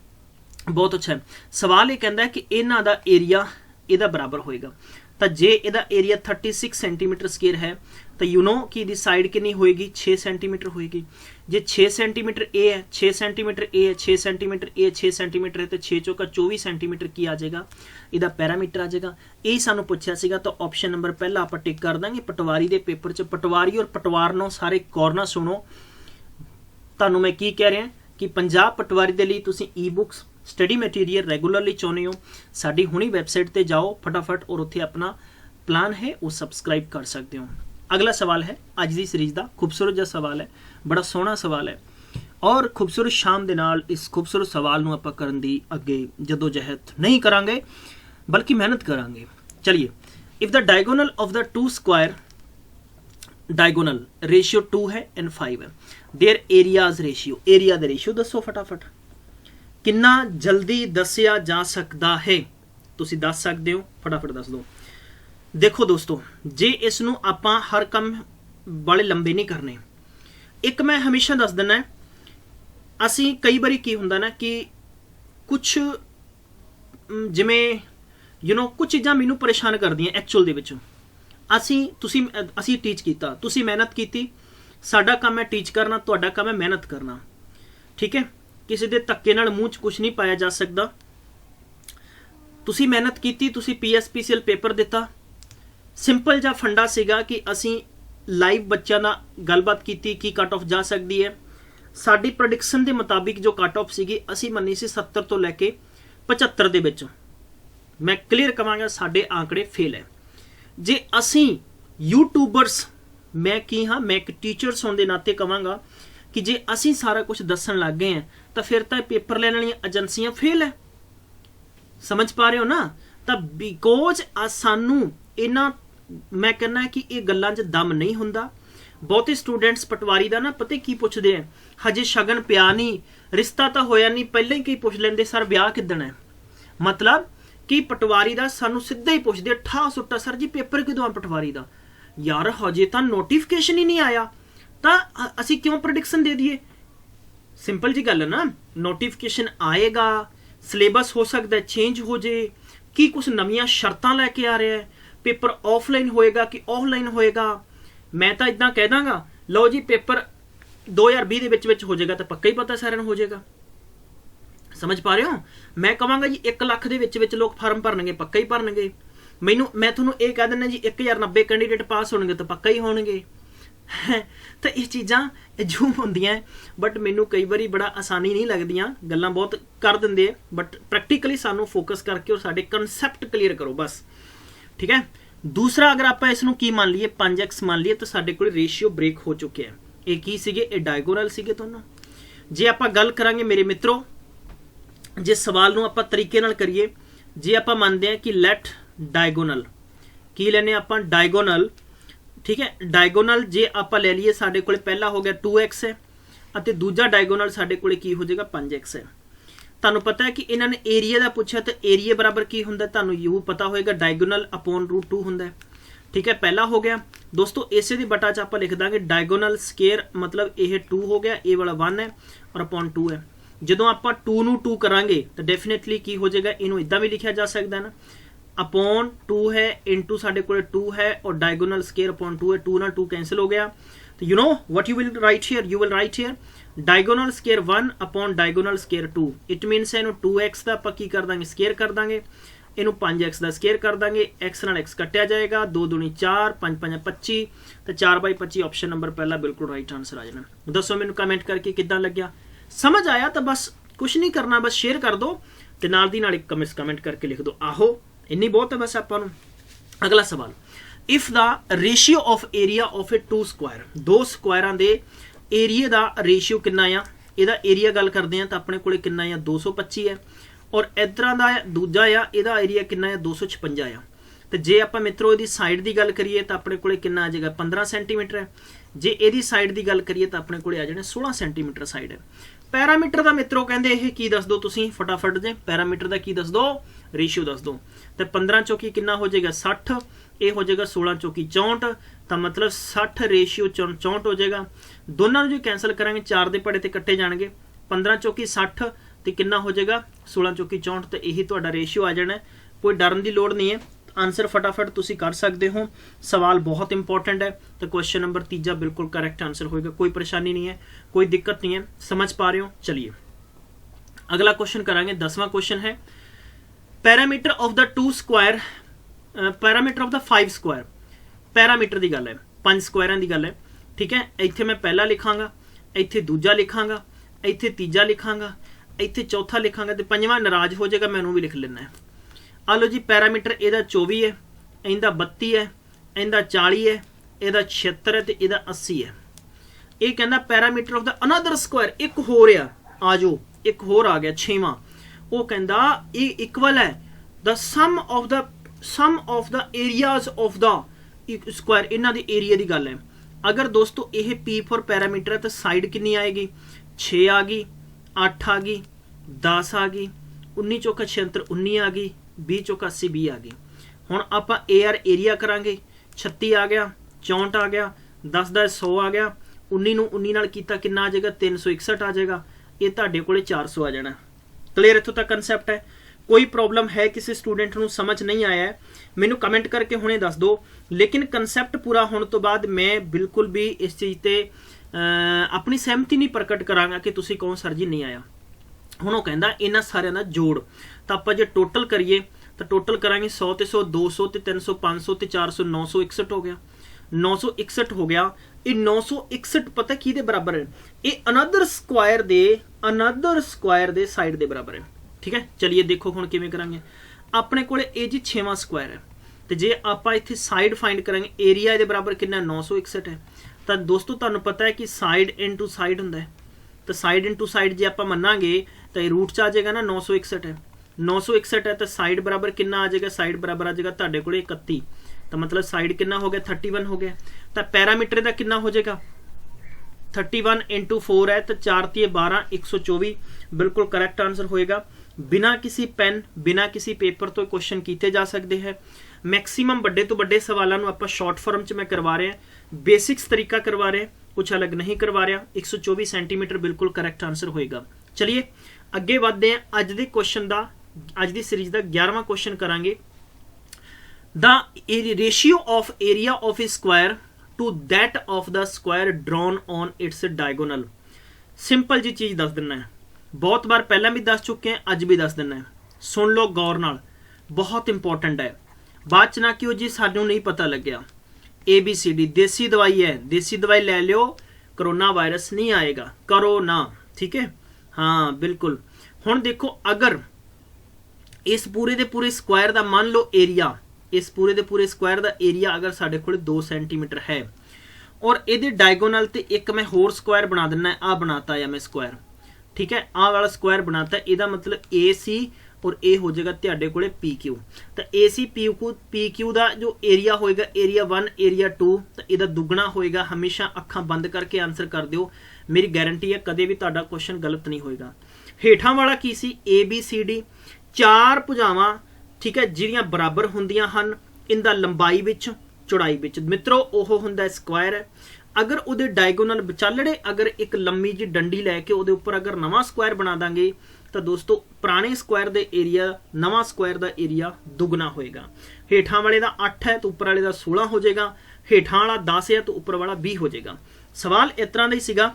Speaker 1: बहुत अच्छा है। सवाल ये कहता है कि इन्हां दा एरिया इहदा बराबर होएगा, तो जे इहदा एरिया 36 सेंटीमीटर स्केयर है तो यू नो कि इहदी साइड कितनी होएगी 6 सेंटीमीटर होएगी। जे 6 सेंटीमीटर ए है, 6 सेंटीमीटर ए है, 6 सेंटीमीटर ए 6 सेंटीमीटर है तो 6 चौका 24 सेंटीमीटर की आ जाएगा, इहदा पैरामीटर आ जाएगा। यही सानू पुछया सीगा तो ऑप्शन नंबर पहला आपां टिक कर देंगे। पटवारी दे पेपर च पटवारी और पटवारनों सारे कॉर्नर सुनो, तुहानू मैं की कह रहा कि पंजाब पटवारी दे लई तुसीं ebooks study material regularly चाहुंदे हो, साडी हुणी वैबसाइट ते जाओ फटाफट और उत्थे अपना प्लान है वो सबसक्राइब कर सकते हो। अगला सवाल है अज दी सीरीज का, खूबसूरत जिहा सवाल है, बड़ा सोहना सवाल है और खूबसूरत शाम दे नाल इस खूबसूरत सवाल नूं आपां करन दी अगे जदोजहद नहीं करांगे बल्कि मेहनत करांगे। चलिए, if the diagonal of the two square, diagonal ratio 2 है एंड 5 है, there areas ratio, area they ratio दसो फटाफट, कितना जल्दी दसिया जा सकता है, तुसी दस सकते हो, फटाफट दस दो। देखो दोस्तों, जे इसनू आपां हर कम बड़े लंबे नहीं करने, एक मैं हमेशा दस देना है, असी कई बारी की हुंदा ना कि कुछ जिमें यू नो कुछ चीज़ां मैनू परेशान करदियां एक्चुअल दे विच। असी टीच कीता, तुसी मेहनत कीती, साडा काम है टीच करना, तुहाडा काम है मेहनत करना, ठीक है, किसी दे धक्के नाल मूँह च कुछ नहीं पाया जा सकता। तुसी मेहनत कीती, तुसी PSPCL पेपर दिता, सिंपल जा फंडा सीगा कि असी लाइव बच्चों ना गलबात कीती कि कट ऑफ जा सकती है। साडी प्रोडिक्शन के मुताबिक जो कट ऑफ सीगी असी मन्नी सी 70 तो लैके 75 दे विच। मैं क्लीयर कहांगा साडे आंकड़े फेल है। जे असी यूट्यूबर्स, मैं की हाँ, मैं एक टीचर्स होने के नाते कहांगा कि जे असी सारा कुछ दसन लग गए हैं तो फिर तो पेपर लैण वाली एजेंसियां फेल है। समझ पा रहे हो ना? तो बिकॉज सानू इन्ना, मैं कहना है कि ये गल्लां 'च दम नहीं हुंदा। बहुते स्टूडेंट्स पटवारी का ना पता की पुछदे हैं, हजे शगन पिया नहीं, रिश्ता तो होया नहीं, पहले ही कई पुछ लेंदे सर ब्याह किदण है। मतलब कि पटवारी का सानू सीधा ही पुछदे ठा सुट्टा, सर जी पेपर किदों आ पटवारी का? यार हजे तो नोटिफिकेशन ही नहीं आया, तो असी क्यों प्रोडिक्शन दे दिए? सिंपल जी गल है ना, नोटिफिकेशन आएगा, सिलेबस हो सकता है चेंज हो जाए, कि कुछ नवीं शर्तां लैके आ रहा है, पेपर ऑफलाइन होएगा कि ऑफलाइन होएगा। मैं तो इदा कह दांगा, लो जी पेपर 2020 के विच हो जाएगा तो पक्का ही पता सारे हो जाएगा। समझ पा रहे हो? मैं कहांगा जी 1 लाख के विच लोग फार्म भरनगे, पक्का ही भरनगे। मैं तुहानूं ये कह दिंदा जी 1090 कैंडीडेट पास होणगे तो पक्का ही होणगे। तो ये चीज़ां जूम होंदियां, बट मैनू कई बारी बड़ा आसानी नहीं लगदियां, गल्लां बहुत कर दिंदे, बट प्रैक्टिकली सानू फोकस करके और साडे कंसैप्ट क्लीयर करो बस, ठीक है। दूसरा, अगर आप इसनूं की मान लीए 5x मान लीए तो साडे कोल रेशियो ब्रेक हो चुके हैं। ये की सीगे? ये डायगोनल सीगे दोनों। जे आप गल करांगे मेरे मित्रों, जे सवाल नूं आपां तरीके नाल करिए, जे आपां मानदे हैं कि लेट डायगोनल, की लैने आपां डायगोनल, ठीक है, डायगोनल जे आप ले लीए साडे कोले पहला हो गया 2x है और दूजा डायगोनल साडे कोले की हो जाएगा 5x है। तुहानूं पता है कि इन्होंने एरिया का पूछा तो एरिया बराबर की हुंदा, तुहानूं यू पता होएगा डायगोनल अपॉन √2 हुंदा है, ठीक है, पहला हो गया। दोस्तों इसे दी बटा च आप लिख देंगे डायगोनल स्केयर, मतलब यह 2 हो गया, ए वाला 1 है और अपॉन 2 है। जदों आप 2 नूं 2 करांगे तो डेफिनेटली की हो जाएगा, इनू इदां भी लिखा जा सकता है ना, अपॉन 2 है इंटू साढ़े को 2 है और डायगोनल स्केयर अपॉन 2 है, 2 ना 2 कैंसिल हो गया। तो you know what you will write here, you will write here diagonal square 1 upon diagonal square 2। It मीनस ਇਹਨੂੰ 2x ਦਾ ਆਪਾਂ ਕੀ ਕਰ ਦਾਂਗੇ ਸਕੇਅਰ ਕਰ ਦਾਂਗੇ, ਇਹਨੂੰ 5x ਦਾ ਸਕੇਅਰ ਕਰ ਦਾਂਗੇ, x ਨਾਲ x ਕੱਟਿਆ ਜਾਏਗਾ, 2 दूनी 4, 5 5 25 ਤੇ 4/25 ਆਪਸ਼ਨ ਨੰਬਰ ਪਹਿਲਾ ਬਿਲਕੁਲ ਰਾਈਟ ਆਨਸਰ ਆ ਜਾਣਾ। ਦੱਸੋ ਮੈਨੂੰ ਕਮੈਂਟ ਕਰਕੇ ਕਿੱਦਾਂ ਲੱਗਿਆ, ਸਮਝ ਆਇਆ ਤਾਂ ਬਸ ਕੁਝ ਨਹੀਂ ਕਰਨਾ, ਬਸ ਸ਼ੇਅਰ ਕਰ ਦਿਓ ਤੇ ਨਾਲ ਦੀ ਨਾਲ ਇੱਕ ਕਮੈਂਟ ਕਰਕੇ ਲਿਖ ਦਿਓ ਆਹੋ, ਇੰਨੀ ਬਹੁਤ ਹੈ ਬਸ ਆਪਾਂ ਨੂੰ। ਅਗਲਾ ਸਵਾਲ, if the ratio of area of a 2 square, ਦੋ ਸਕੁਆਇਰਾਂ ਦੇ ਏਰੀਆ ਦਾ ਰੇਸ਼ੀਓ ਕਿੰਨਾ ਆ, ਇਹਦਾ ਏਰੀਆ ਗੱਲ ਕਰਦੇ ਆ ਤਾਂ ਆਪਣੇ ਕੋਲੇ ਕਿੰਨਾ ਆ 225 ਹੈ, ਔਰ ਇਧਰਾਂ ਦਾ ਦੂਜਾ ਆ ਇਹਦਾ ਏਰੀਆ ਕਿੰਨਾ ਆ 256 ਆ। ਤੇ ਜੇ ਆਪਾਂ ਮਿੱਤਰੋ ਇਹਦੀ ਸਾਈਡ ਦੀ ਗੱਲ ਕਰੀਏ ਤਾਂ ਆਪਣੇ ਕੋਲੇ ਕਿੰਨਾ ਆ ਜਾਏਗਾ 15 ਸੈਂਟੀਮੀਟਰ ਹੈ, ਜੇ ਇਹਦੀ ਸਾਈਡ ਦੀ ਗੱਲ ਕਰੀਏ ਤਾਂ ਆਪਣੇ ਕੋਲੇ ਆ ਜਾਣੇ 16 ਸੈਂਟੀਮੀਟਰ ਸਾਈਡ ਹੈ। ਪੈਰਾਮੀਟਰ ਦਾ ਮਿੱਤਰੋ ਕਹਿੰਦੇ ਇਹ ਕੀ ਦੱਸ ਦਿਓ ਤੁਸੀਂ ਫਟਾਫਟ ਜੇ, ਪੈਰਾਮੀਟਰ ਦਾ ਕੀ ਦੱਸ ਦਿਓ, ਰੇਸ਼ੀਓ ਦੱਸ ਦਿਓ। ਤੇ 15 ਚੌਕੀ ਕਿੰਨਾ ਹੋ ਜਾਏਗਾ 60, ਇਹ ਹੋ ਜਾਏਗਾ 16 ਚੌਕੀ 64, ਤਾਂ ਮਤਲਬ 60 ਰੇਸ਼ੀਓ 64 ਹੋ ਜਾਏਗਾ। ਦੋਨਾਂ ਨੂੰ ਜੇ ਕੈਂਸਲ ਕਰਾਂਗੇ 4 ਦੇ ਪੜੇ ਤੇ ਕੱਟੇ ਜਾਣਗੇ, 15 ਚੌਕੀ 60 ਤੇ ਕਿੰਨਾ ਹੋ ਜਾਏਗਾ 16 ਚੌਕੀ 64, ਤੇ ਇਹੀ ਤੁਹਾਡਾ ਰੇਸ਼ੀਓ ਆ ਜਾਣਾ। ਕੋਈ ਡਰਨ ਦੀ ਲੋੜ ਨਹੀਂ ਹੈ, ਆਨਸਰ ਫਟਾਫਟ ਤੁਸੀਂ ਕਰ ਸਕਦੇ ਹੋ। ਸਵਾਲ ਬਹੁਤ ਇੰਪੋਰਟੈਂਟ ਹੈ ਤੇ ਕੁਐਸਚਨ ਨੰਬਰ 3 ਬਿਲਕੁਲ ਕਰੈਕਟ ਆਨਸਰ ਹੋਏਗਾ, ਕੋਈ ਪਰੇਸ਼ਾਨੀ ਨਹੀਂ है, कोई दिक्कत नहीं है, समझ पा रहे हो। चलिए अगला क्वेश्चन करांगे, 10वां क्वेश्चन है parameter of the 2 square, parameter of the 5 square, parameter की गल है 5 स्क्वायरां की गल है, ठीक है। इत्थे मैं पहला लिखांगा, इत्थे दूजा लिखांगा, इत्थे तीजा लिखांगा, इत्थे चौथा लिखांगा ते पंजवां नाराज हो जाएगा, मैनू भी लिख लेना है। आ लो जी पैरामीटर इहदा 24 है, इहदा 32 है, इहदा 40 है, इहदा 76 है ते इहदा 80 है। ये कहना parameter of the another square, एक हो रहा आ जाओ, एक होर आ गया 6वां, वो कहता ये इक्वल है the sum of the areas of the square, इन्हां दी एरिया दी गल है। अगर दोस्तों ये P फॉर पैरामीटर है तो साइड कितनी आएगी 6 आ गई, 8 आ गई, 10 आ गई, 19 चौका 76 19 आ गई, 20 चौका 80 20 आ गई। हुण आपां AR एरिया करांगे, 36 आ गया, 64 आ गया, 10 ਦਾ 100 आ गया, 19 ਨੂੰ 19 ਨਾਲ ਕੀਤਾ ਕਿੰਨਾ ਆ ਜਾਏਗਾ 361 ਆ ਜਾਏਗਾ, ਇਹ ਤੁਹਾਡੇ ਕੋਲੇ 400 ਆ ਜਾਣਾ। ਕਲੀਅਰ ਇੱਥੋਂ ਤੱਕ ਕਨਸੈਪਟ ਹੈ। ਕੋਈ ਪ੍ਰੋਬਲਮ ਹੈ ਕਿਸੇ ਸਟੂਡੈਂਟ ਨੂੰ ਸਮਝ ਨਹੀਂ ਆਇਆ ਹੈ ਮੈਨੂੰ ਕਮੈਂਟ ਕਰਕੇ ਹੁਣੇ ਦੱਸ ਦਿਓ, ਲੇਕਿਨ ਕਨਸੈਪਟ ਪੂਰਾ ਹੋਣ ਤੋਂ ਬਾਅਦ ਮੈਂ ਬਿਲਕੁਲ ਵੀ ਇਸ ਚੀਜ਼ ਤੇ ਆਪਣੀ ਸਹਿਮਤੀ ਨਹੀਂ ਪ੍ਰਗਟ ਕਰਾਂਗਾ ਕਿ ਤੁਸੀਂ ਕਹੋ ਸਰ ਜੀ ਨਹੀਂ ਆਇਆ। ਹੁਣ ਉਹ ਕਹਿੰਦਾ ਇਹਨਾਂ ਸਾਰਿਆਂ ਦਾ ਜੋੜ, ਤਾਂ ਆਪਾਂ ਜੇ ਟੋਟਲ ਕਰੀਏ ਤਾਂ ਟੋਟਲ ਕਰਾਂਗੇ 100 ਤੇ 100 200 ਤੇ 300 500 ਤੇ 400 961 ਹੋ ਗਿਆ, 961 ਹੋ ਗਿਆ। ਇਹ 961 ਪਤਾ ਕਿਹਦੇ ਬਰਾਬਰ ਹੈ, ਇਹ ਅਨਦਰ ਸਕੁਆਇਰ ਦੇ ਸਾਈਡ ਦੇ ਬਰਾਬਰ ਹੈ, ਠੀਕ ਹੈ। ਚਲਿਏ ਦੇਖੋ ਹੁਣ ਕਿਵੇਂ ਕਰਾਂਗੇ। ਆਪਣੇ ਕੋਲੇ ਇਹ ਜੀ 6ਵਾਂ ਸਕੁਆਇਰ ਹੈ, ਤੇ ਜੇ ਆਪਾਂ ਇੱਥੇ ਸਾਈਡ ਫਾਈਂਡ ਕਰਾਂਗੇ ਏਰੀਆ ਇਹਦੇ ਬਰਾਬਰ ਕਿੰਨਾ 961 ਹੈ, ਤਾਂ ਦੋਸਤੋ ਤੁਹਾਨੂੰ ਪਤਾ ਹੈ ਕਿ ਸਾਈਡ ਇਨਟੂ ਸਾਈਡ ਹੁੰਦਾ ਹੈ, ਤਾਂ ਸਾਈਡ ਇਨਟੂ ਸਾਈਡ ਜੇ ਆਪਾਂ ਮੰਨਾਂਗੇ ਤਾਂ ਇਹ ਰੂਟ 'ਚ ਆ ਜਾਏਗਾ ਨਾ 961 ਹੈ, 961 है तो साइड बराबर कितना आ जाएगा, साइड बराबर आ जाएगा तुहाडे कोले 31, तो मतलब साइड कितना हो गया 31 हो गया। तो पैरामीटर का कितना हो जाएगा 31 इंटू 4 है तो 4 × 12 124 बिल्कुल करैक्ट आंसर होएगा। बिना किसी पेन बिना किसी पेपर तो क्वेश्चन किए जा सकते हैं। मैक्सीमम बड़े तो बड़े सवालों आप शॉर्ट फॉर्म च मैं करवा रहे हैं, बेसिक्स तरीका करवा रहे हैं, कुछ अलग नहीं करवा रहा। 124 सेंटीमीटर बिल्कुल करैक्ट आंसर होएगा। चलिए अगे बढ़ते हैं। अज के क्वेश्चन का अज की सीरीज का 11वां क्वेश्चन करांगे। The ratio of area of a square to that of the square drawn on its diagonal. Simple जी चीज़ दस देना है, बहुत बार पहला भी दस चुके हैं, अज भी दस देना है। सुन लो गौर नाल, बहुत इंपॉर्टेंट है। बाद च ना कि जी सानू नहीं पता लग्या। ABCD देसी दवाई है, देसी दवाई ले लियो, करोना वायरस नहीं आएगा, करो ना, ठीक है। हाँ बिल्कुल। हुण देखो अगर इस पूरे दे पूरे स्क्वायर का मान लो एरिया, इस पूरे दे पूरे स्क्वायर का एरिया अगर साढ़े कोल 2 सेंटीमीटर है और ये डायगोनल ते एक मैं होर स्क्वायर बना देना है, आ बनाता है मैं स्क्वायर, ठीक है, आ वाला स्क्वायर बनाता है। इसका मतलब AC और ए हो जाएगा तुहाडे कोले PQ। तो AC PQ का जो एरिया होएगा, एरिया 1 एरिया 2, तो इसका दुगना होएगा। हमेशा अखां बंद करके आंसर कर दिओ, मेरी गारंटी है कदे भी तुहाडा क्वेश्चन गलत नहीं होएगा। हेठां वाला की सी ABCD 4 भुजावां, ठीक है, जिहड़ियां बराबर हुंदियां हन इनदा लंबाई विच चौड़ाई विच। मित्रो ओह हुंदा स्क्वायर है। अगर उहदे डायगोनल विचालड़े अगर एक लंबी जी डंडी लैके उहदे उपर अगर नवां स्क्वायर बना दांगे ਤਾਂ ਦੋਸਤੋ ਪੁਰਾਣੇ ਸਕੁਆਇਰ ਦੇ ਏਰੀਆ ਨਵਾਂ ਸਕੁਆਇਰ ਦਾ ਏਰੀਆ ਦੁੱਗਣਾ ਹੋਏਗਾ। ਹੇਠਾਂ ਵਾਲੇ ਦਾ 8 ਹੈ ਤਾਂ ਉੱਪਰ ਵਾਲੇ ਦਾ 16 ਹੋ ਜਾਏਗਾ, ਹੇਠਾਂ ਵਾਲਾ 10 ਹੈ ਤਾਂ ਉੱਪਰ ਵਾਲਾ 20 ਹੋ ਜਾਏਗਾ। ਸਵਾਲ ਇਸ ਤਰ੍ਹਾਂ ਦਾ ਹੀ ਸੀਗਾ।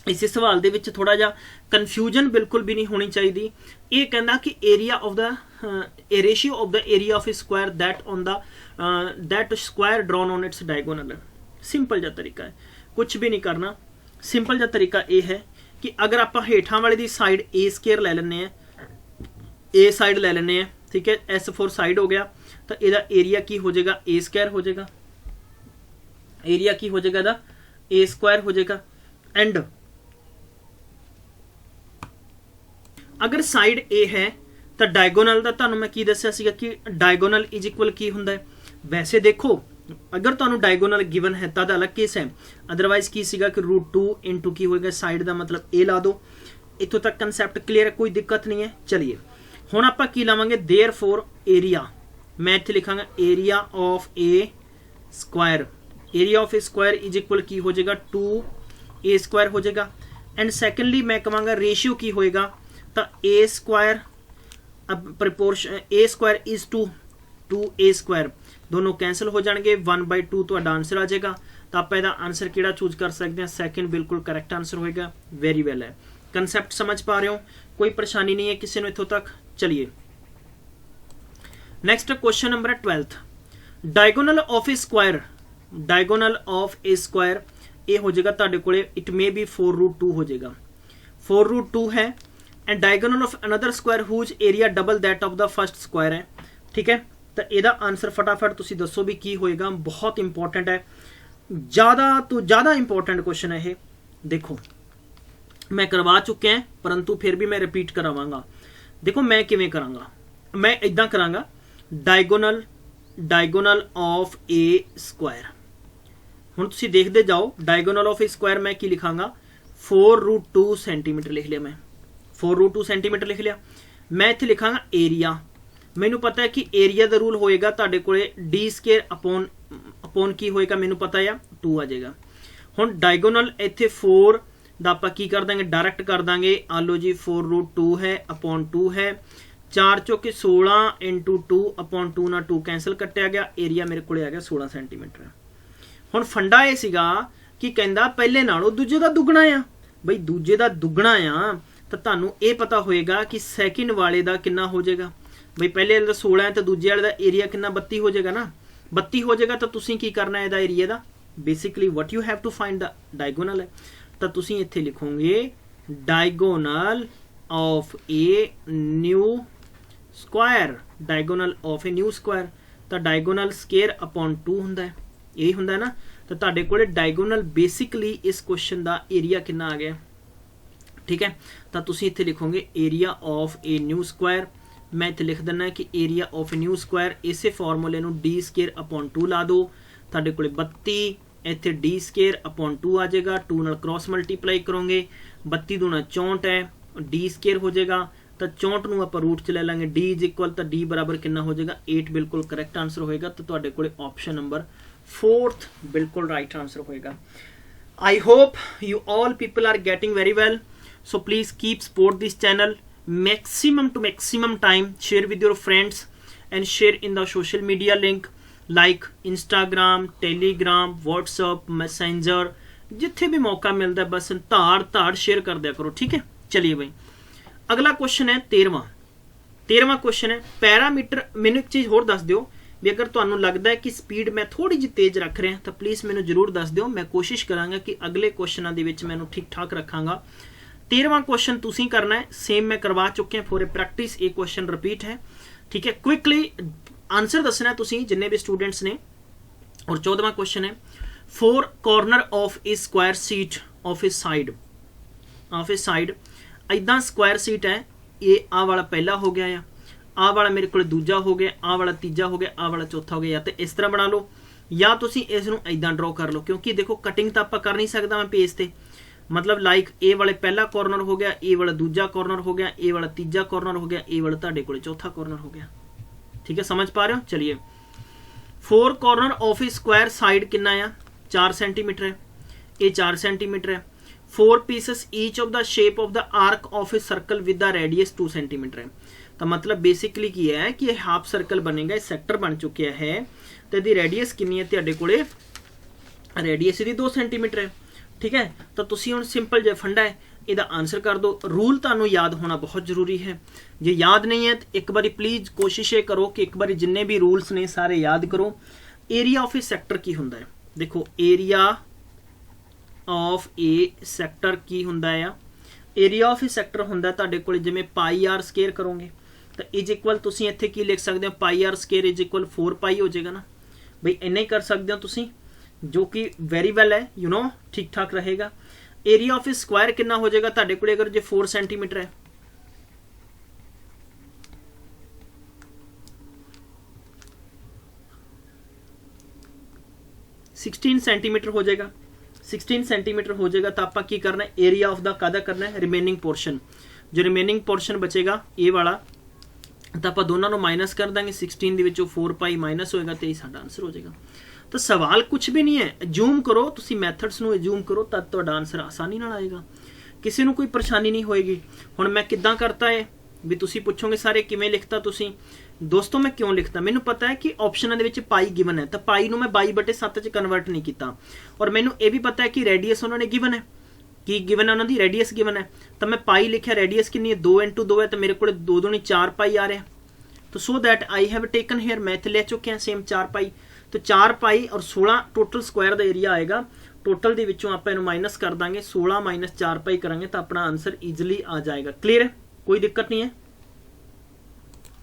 Speaker 1: ਇਸੇ ਸਵਾਲ ਦੇ ਵਿੱਚ ਥੋੜਾ ਜਿਹਾ ਕਨਫਿਊਜ਼ਨ ਬਿਲਕੁਲ ਵੀ ਨਹੀਂ ਹੋਣੀ ਚਾਹੀਦੀ। ਇਹ ਕਹਿੰਦਾ ਕਿ area of the ratio of the area of a square that square drawn on its diagonal। Simple ਜਿਹਾ ਤਰੀਕਾ ਹੈ, ਕੁਝ ਵੀ ਨਹੀਂ ਕਰਨਾ। ਸਿੰਪਲ ਜਿਹਾ ਤਰੀਕਾ ਇਹ ਹੈ ਕਿ ਅਗਰ ਆਪਾਂ ਹੇਠਾਂ ਵਾਲੇ ਦੀ ਸਾਈਡ a ਸਕੁਅਰ ਲੈ ਲੈਂਦੇ ਆ, a ਸਾਈਡ ਲੈ ਲੈਂਦੇ ਆ, ਠੀਕ ਹੈ, S4 ਸਾਈਡ ਹੋ ਗਿਆ, ਤਾਂ ਇਹਦਾ ਏਰੀਆ ਕੀ ਹੋ ਜਾਏਗਾ, a ਸਕੁਅਰ ਹੋ ਜਾਏਗਾ। ਏਰੀਆ ਕੀ ਹੋ ਜਾਏਗਾ ਇਹਦਾ, a ਸਕੁਅਰ ਹੋ ਜਾਏਗਾ। ਐਂਡ ਅਗਰ ਸਾਈਡ a ਹੈ ਤਾਂ ਡਾਇਗੋਨਲ ਦਾ ਤੁਹਾਨੂੰ ਮੈਂ ਕੀ ਦੱਸਿਆ ਸੀਗਾ ਕਿ ਡਾਇਗੋਨਲ ਇਜ਼ ਇਕੁਅਲ ਕੀ ਹੁੰਦਾ ਹੈ। ਵੈਸੇ ਦੇਖੋ ਅਗਰ ਤੁਹਾਨੂੰ ਡਾਇਗੋਨਲ ਗਿਵਨ ਹੈ ਤਾਂ ਅਲੱਗ ਕੇਸ ਹੈ, ਅਦਰਵਾਈਜ਼ ਕੀ ਸੀਗਾ ਕਿ √2 ਇੰਟੂ ਕੀ ਹੋਏਗਾ, ਸਾਈਡ ਦਾ ਮਤਲਬ a ਲਾ ਦੋ। ਇੱਥੋਂ ਤੱਕ ਕਨਸੈਪਟ ਕਲੀਅਰ ਹੈ, ਕੋਈ ਦਿੱਕਤ ਨਹੀਂ ਹੈ। ਚਲਿਏ ਹੁਣ ਆਪਾਂ ਕੀ ਲਾਵਾਂਗੇ, देयरफॉर ਏਰੀਆ, ਮੈਂ ਇੱਥੇ ਲਿਖਾਂਗਾ area of a square. Area of a square is equal ਕੀ ਹੋ ਜਾਏਗਾ, 2a ਸਕੁਆਇਰ ਹੋ ਜਾਏਗਾ। ਐਂਡ ਸੈਕੰਡਲੀ ਮੈਂ ਕਹਾਂਗਾ ਰੇਸ਼ੀਓ ਕੀ ਹੋਏਗਾ, ਤਾਂ a square proportion a square is to 2a square, दोनों कैंसल हो जाएंगे, 1/2 ਤੁਹਾਡਾ ਆਨਸਰ ਆ ਜਾਏਗਾ। ਤਾਂ ਆਪਾਂ ਇਹਦਾ ਆਨਸਰ ਕਿਹੜਾ ਚੂਜ਼ ਕਰ ਸਕਦੇ ਹਾਂ, ਸੈਕਿੰਡ ਬਿਲਕੁਲ ਕਰੈਕਟ ਆਨਸਰ ਹੋਏਗਾ। ਵੈਰੀ ਵੈਲ ਹੈ, ਕਨਸੈਪਟ ਸਮਝ ਪਾ ਰਹੇ ਹੋ, ਕੋਈ ਪਰੇਸ਼ਾਨੀ ਨਹੀਂ ਹੈ ਕਿਸੇ ਨੂੰ ਇੱਥੋਂ ਤੱਕ। ਚਲਿਏ ਨੈਕਸਟ ਕੁਐਸਚਨ ਨੰਬਰ ਹੈ 12th। Diagonal of a square, diagonal of a square ਇਹ ਹੋ ਜਾਏਗਾ ਤੁਹਾਡੇ ਕੋਲੇ, ਇਟ ਮੇ ਬੀ 4√2 ਹੋ ਜਾਏਗਾ, 4√2 ਹੈ। And diagonal of another square whose area double that of the first square ਹੈ, ਠੀਕ ਹੈ। ਤਾਂ ਇਹਦਾ ਆਨਸਰ ਫਟਾਫਟ ਤੁਸੀਂ ਦੱਸੋ ਵੀ ਕੀ ਹੋਏਗਾ। ਬਹੁਤ ਇੰਪੋਰਟੈਂਟ ਹੈ, ਜ਼ਿਆਦਾ ਤੋਂ ਜ਼ਿਆਦਾ ਇੰਪੋਰਟੈਂਟ ਕੁਐਸਚਨ ਹੈ ਇਹ। ਦੇਖੋ ਮੈਂ ਕਰਵਾ ਚੁੱਕਿਆ ਪਰੰਤੂ ਫਿਰ ਵੀ ਮੈਂ ਰਿਪੀਟ ਕਰਾਵਾਂਗਾ। ਦੇਖੋ ਮੈਂ ਕਿਵੇਂ ਕਰਾਂਗਾ, ਮੈਂ ਇਦਾਂ ਕਰਾਂਗਾ, ਡਾਇਗੋਨਲ ਆਫ ਏ ਸਕੁਆਇਰ। ਹੁਣ ਤੁਸੀਂ ਦੇਖਦੇ ਜਾਓ, ਡਾਇਗੋਨਲ ਆਫ ਏ ਸਕੁਆਇਰ ਮੈਂ ਕੀ ਲਿਖਾਂਗਾ, 4√2 ਸੈਂਟੀਮੀਟਰ ਲਿਖ ਲਿਆ, ਮੈਂ 4√2 ਸੈਂਟੀਮੀਟਰ ਲਿਖ ਲਿਆ। ਮੈਂ ਇੱਥੇ ਲਿਖਾਂਗਾ ਏਰੀਆ, ਮੈਨੂੰ ਪਤਾ ਹੈ ਕਿ ਏਰੀਆ ਦਾ ਰੂਲ ਹੋਏਗਾ ਤੁਹਾਡੇ ਕੋਲੇ d ਸਕੁਅਰ ਅਪੋਨ ਕੀ ਹੋਏਗਾ, ਮੈਨੂੰ ਪਤਾ ਹੈ 2 ਆ ਜਾਏਗਾ। ਹੁਣ ਡਾਇਗੋਨਲ ਇੱਥੇ 4 ਦਾ ਆਪਾਂ ਕੀ ਕਰ ਦਾਂਗੇ, ਡਾਇਰੈਕਟ ਕਰ ਦਾਂਗੇ। ਆ ਲਓ ਜੀ 4√2 ਹੈ ਅਪੋਨ 2 ਹੈ, 4 ਚੌਕੇ 16 ਇੰਟੂ 2 ਅਪੋਨ 2 ਨਾਲ 2 ਕੈਂਸਲ ਕੱਟਿਆ ਗਿਆ, ਏਰੀਆ ਮੇਰੇ ਕੋਲੇ ਆ ਗਿਆ 16 ਸੈਂਟੀਮੀਟਰ। ਹੁਣ ਫੰਡਾ ਇਹ ਸੀਗਾ ਕਿ ਕਹਿੰਦਾ ਪਹਿਲੇ ਨਾਲੋਂ ਦੂਜੇ ਦਾ ਦੁੱਗਣਾ ਆ। ਬਈ ਦੂਜੇ ਦਾ ਦੁੱਗਣਾ ਆ ਤਾਂ ਤੁਹਾਨੂੰ ਇਹ ਪਤਾ ਹੋਏਗਾ ਕਿ ਸੈਕਿੰਡ ਵਾਲੇ ਦਾ ਕਿੰਨਾ ਹੋ ਜਾਏਗਾ। ਬਈ ਪਹਿਲੇ ਵਾਲੇ ਦਾ 16 ਹੈ ਤਾਂ ਦੂਜੇ ਵਾਲੇ ਦਾ ਏਰੀਆ ਕਿੰਨਾ, 32 ਹੋ ਜਾਏਗਾ ਨਾ। 32 ਹੋ ਜਾਏਗਾ ਤਾਂ ਤੁਸੀਂ ਕੀ ਕਰਨਾ ਇਹਦਾ ਏਰੀਆ ਦਾ, basically what you have to find the diagonal ਹੈ। ਤਾਂ ਤੁਸੀਂ ਇੱਥੇ ਲਿਖੋਗੇ diagonal of a new square, diagonal of a new square. ਤਾਂ ਡਾਇਗੋਨਲ ਸਕੁਅਰ ਅਪੋਨ 2 ਹੁੰਦਾ ਹੈ, ਇਹ ਹੁੰਦਾ ਨਾ। ਤਾਂ ਤੁਹਾਡੇ ਕੋਲੇ ਡਾਇਗੋਨਲ ਬੇਸਿਕਲੀ ਇਸ ਕੁਐਸਚਨ ਦਾ ਏਰੀਆ ਕਿੰਨਾ ਆ ਗਿਆ, ਠੀਕ ਹੈ। ਤਾਂ ਤੁਸੀਂ ਇੱਥੇ ਲਿਖੋਗੇ area of a new square. मैं इत्थे लिख दिना कि area of a new square, इसे फॉर्मूले नूं d स्केयर अपॉन 2 ला दो, तुहाडे कोले 32, इत्थे d स्केयर अपॉन 2 आ जाएगा, 2 नाल क्रॉस मल्टीप्लाई करोगे, 32 दूना 64 है, d स्केयर हो जाएगा। तो 64 नूं आपां रूट च ले लांगे, d इज इक्वल, तो d बराबर कितना हो जाएगा 8, बिल्कुल करैक्ट आंसर होएगा। तो तुहाडे कोले ऑप्शन नंबर 4th बिल्कुल राइट आंसर होएगा। I hope you all people are getting very well, so please keep support this channel, maximum to maximum time share with your friends and share in the social media link like Instagram, Telegram, WhatsApp, Messenger, जिथे भी मौका मिलता है बस धाड़ share कर दिया करो, ठीक है। चलिए भाई अगला क्वेश्चन है 13वां क्वेश्चन है पैरामीटर। मैनू एक चीज़ होर दस दिओ भी अगर तुहानू लगता है कि स्पीड मैं थोड़ी जी तेज रख रहा तो प्लीज़ मैनू जरूर दस दिओ, मैं कोशिश करांगा कि अगले क्वेश्चनों दे विच मैनू ठीक ठाक रखांगा। 13वां क्वेश्चन तुसीं करना है, सेम मैं करवा चुके हैं फॉर ए प्रैक्टिस, ये क्वेश्चन रिपीट है, ठीक है। क्विकली आंसर दसना है तुसीं जिन्ने भी स्टूडेंट्स ने। और 14वां क्वेश्चन है 4 corner of a square sheet of a side. इदां स्क्वायर सीट है, ये आ वाला पहला हो गया या आ वाला मेरे को दूजा हो गया, आ वाला तीजा हो गया, आ वाला चौथा हो गया। या तो इस तरह बना लो या तुसीं इस नूं इदां ड्रॉ कर लो, क्योंकि देखो कटिंग तो आपां कर नहीं सकदा मैं पेज ते, मतलब लाइक ए वाले पहला कॉर्नर हो गया, ए वाला दूजा कॉर्नर हो गया, ए वाला तीजा कॉर्नर हो गया, ए वाला तुहाडे कोले चौथा कॉर्नर हो गया, ठीक है। समझ पा रहे हो। चलिए 4 corner of a square side कितना है, 4 सेंटीमीटर है, ये 4 सेंटीमीटर है। 4 pieces each of the shape of the arc of a circle with the radius 2 cm है। ਤਾਂ ਮਤਲਬ ਬੇਸਿਕਲੀ ਕੀ ਹੈ ਕਿ ਇਹ ਹਾਫ ਸਰਕਲ ਬਣੇਗਾ, ਇਹ ਸੈਕਟਰ ਬਣ ਚੁੱਕਿਆ ਹੈ ਤੇ ਇਹਦੀ ਰੇਡੀਅਸ ਕਿੰਨੀ ਹੈ ਤੁਹਾਡੇ ਕੋਲੇ, ਰੇਡੀਅਸ ਇਹਦੀ 2 ਸੈਂਟੀਮੀਟਰ ਹੈ। ਠੀਕ ਹੈ, ਤਾਂ ਤੁਸੀਂ ਹੁਣ ਸਿੰਪਲ ਜਿਹਾ ਫੰਡਾ ਹੈ, ਇਹਦਾ ਆਨਸਰ ਕਰ ਦਿਓ। ਰੂਲ ਤੁਹਾਨੂੰ ਯਾਦ ਹੋਣਾ ਬਹੁਤ ਜ਼ਰੂਰੀ ਹੈ, ਜੇ ਯਾਦ ਨਹੀਂ ਹੈ ਤਾਂ ਇੱਕ ਵਾਰੀ ਪਲੀਜ਼ ਕੋਸ਼ਿਸ਼ ਇਹ ਕਰੋ ਕਿ ਇੱਕ ਵਾਰੀ ਜਿੰਨੇ ਵੀ ਰੂਲਸ ਨੇ ਸਾਰੇ ਯਾਦ ਕਰੋ। ਏਰੀਆ ਆਫ ਏ ਸੈਕਟਰ ਕੀ ਹੁੰਦਾ ਹੈ, ਦੇਖੋ ਏਰੀਆ ਆਫ ਏ ਸੈਕਟਰ ਕੀ ਹੁੰਦਾ ਆ, ਏਰੀਆ ਆਫ ਏ ਸੈਕਟਰ ਹੁੰਦਾ ਤੁਹਾਡੇ ਕੋਲ ਜਿਵੇਂ ਪਾਈ ਆਰ ਸਕੁਅਰ ਕਰੋਗੇ ਤਾਂ ਇਜ ਇਕੁਅਲ ਤੁਸੀਂ ਇੱਥੇ ਕੀ ਲਿਖ ਸਕਦੇ ਹੋ, ਪਾਈ ਆਰ ਸਕੁਅਰ ਇਜ ਇਕੁਅਲ 4 ਪਾਈ ਹੋ ਜਾਏਗਾ ਨਾ ਬਈ, ਇੰਨਾ ਹੀ ਕਰ ਸਕਦੇ ਹੋ ਤੁਸੀਂ, ਜੋ ਕਿ ਵੈਰੀ ਵੈਲ ਹੈ, ਯੂ ਨੋ ਠੀਕ ਠਾਕ ਰਹੇਗਾ। ਏਰੀਆ ਆਫ ਏ ਸਕੁਆਇਰ ਕਿੰਨਾ ਹੋ ਜਾਏਗਾ ਤੁਹਾਡੇ ਕੋਲ, ਅਗਰ ਜੇ 4 ਸੈਂਟੀਮੀਟਰ ਹੈ, सिक्सटीन सेंटीमीटर हो जाएगा, 16 सेंटीमीटर हो जाएगा। तो आप की करना है, एरिया ऑफ द कादा करना है, रिमेनिंग पोर्शन, जो रिमेनिंग पोर्शन बचेगा ये वाला, तो आप दोनों को माइनस कर देंगे, 16 ਦੇ ਵਿੱਚੋਂ 4 ਪਾਈ माइनस होएगा तो ये साडा आंसर हो जाएगा। तो सवाल कुछ भी नहीं है, एज्यूम करो तुसी मैथड्स ਨੂੰ एज्यूम करो तद ਤੁਹਾਡਾ आंसर आसानी ਨਾਲ आएगा, ਕਿਸੇ ਨੂੰ ਕੋਈ ਪਰੇਸ਼ਾਨੀ ਨਹੀਂ ਹੋਏਗੀ। ਹੁਣ ਮੈਂ ਕਿੱਦਾਂ ਕਰਤਾ ਹੈ ਵੀ ਤੁਸੀਂ ਪੁੱਛੋਗੇ ਸਾਰੇ ਕਿਵੇਂ ਲਿਖਤਾ ਤੁਸੀਂ, ਦੋਸਤੋ ਮੈਂ ਕਿਉਂ ਲਿਖਤਾ, ਮੈਨੂੰ ਪਤਾ ਹੈ ਕਿ ਆਪਸ਼ਨਾਂ ਦੇ ਵਿੱਚ ਪਾਈ ਗਿਵਨ ਹੈ, ਤਾਂ ਪਾਈ ਨੂੰ ਮੈਂ 22/7 ਚ ਕਨਵਰਟ ਨਹੀਂ ਕੀਤਾ, ਔਰ ਮੈਨੂੰ ਇਹ ਵੀ ਪਤਾ ਹੈ ਕਿ ਰੇਡੀਅਸ ਉਹਨਾਂ ਨੇ ਗਿਵਨ ਹੈ, ਕੀ ਗਿਵਨ ਹੈ ਉਹਨਾਂ ਦੀ, ਰੇਡੀਅਸ ਗਿਵਨ ਹੈ, ਤਾਂ ਮੈਂ ਪਾਈ ਲਿਖਿਆ, ਰੇਡੀਅਸ ਕਿੰਨੀ ਹੈ 2 × 2 ਹੈ, ਤਾਂ ਮੇਰੇ ਕੋਲ 2 दूनी 4 ਪਾਈ ਆ ਰਿਹਾ, तो so that I have taken here, मैं इतने ले चुके हैं सेम 4 पाई, तो 4 पाई और 16 टोटल स्क्वायर का एरिया आएगा, टोटल दे विचों आप इन्हू माइनस कर देंगे, 16 - 4 पाई करेंगे तो अपना आंसर ईजिली आ जाएगा। क्लियर है, कोई दिक्कत नहीं है।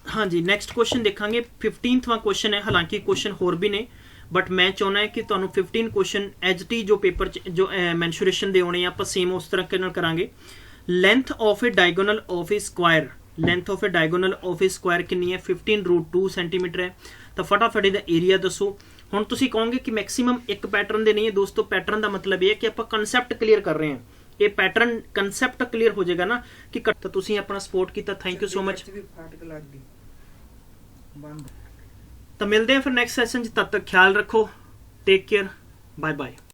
Speaker 1: हाँ जी, नैक्सट क्वेश्चन देखांगे, 15वां क्वेश्चन है, हालांकि क्वेश्चन होर भी ने बट मैं चाहना है कि तुहानू 15 क्वेश्चन एज टी जो पेपर जो मैंशुरेशन दे आने आप सेम उस तरह के करांगे। Length of a diagonal of a square, length of a diagonal of a square कितनी है, 15√2 सेंटीमीटर है। तो फटाफट ਇਹਦਾ ਏਰੀਆ ਦੱਸੋ। ਹੁਣ ਤੁਸੀਂ ਕਹੋਗੇ ਕਿ ਮੈਕਸਿਮਮ ਇੱਕ ਪੈਟਰਨ ਦੇ ਨਹੀਂ ਹੈ ਦੋਸਤੋ, ਪੈਟਰਨ ਦਾ ਮਤਲਬ ਇਹ ਹੈ ਕਿ ਆਪਾਂ ਕਨਸੈਪਟ ਕਲੀਅਰ ਕਰ ਰਹੇ ਹਾਂ, ਇਹ ਪੈਟਰਨ ਕਨਸੈਪਟ ਕਲੀਅਰ ਹੋ ਜਾਏਗਾ ਨਾ ਕਿ ਤਾਂ ਤੁਸੀਂ ਆਪਣਾ ਸਪੋਰਟ ਕੀਤਾ, ਥੈਂਕ ਯੂ ਸੋ ਮਚ। ਤਾਂ ਮਿਲਦੇ ਹਾਂ ਫਿਰ ਨੈਕਸਟ ਸੈਸ਼ਨ 'ਚ, ਤਦ ਤੱਕ ਖਿਆਲ ਰੱਖੋ, ਟੇਕ ਕੇਅਰ, ਬਾਏ ਬਾਏ।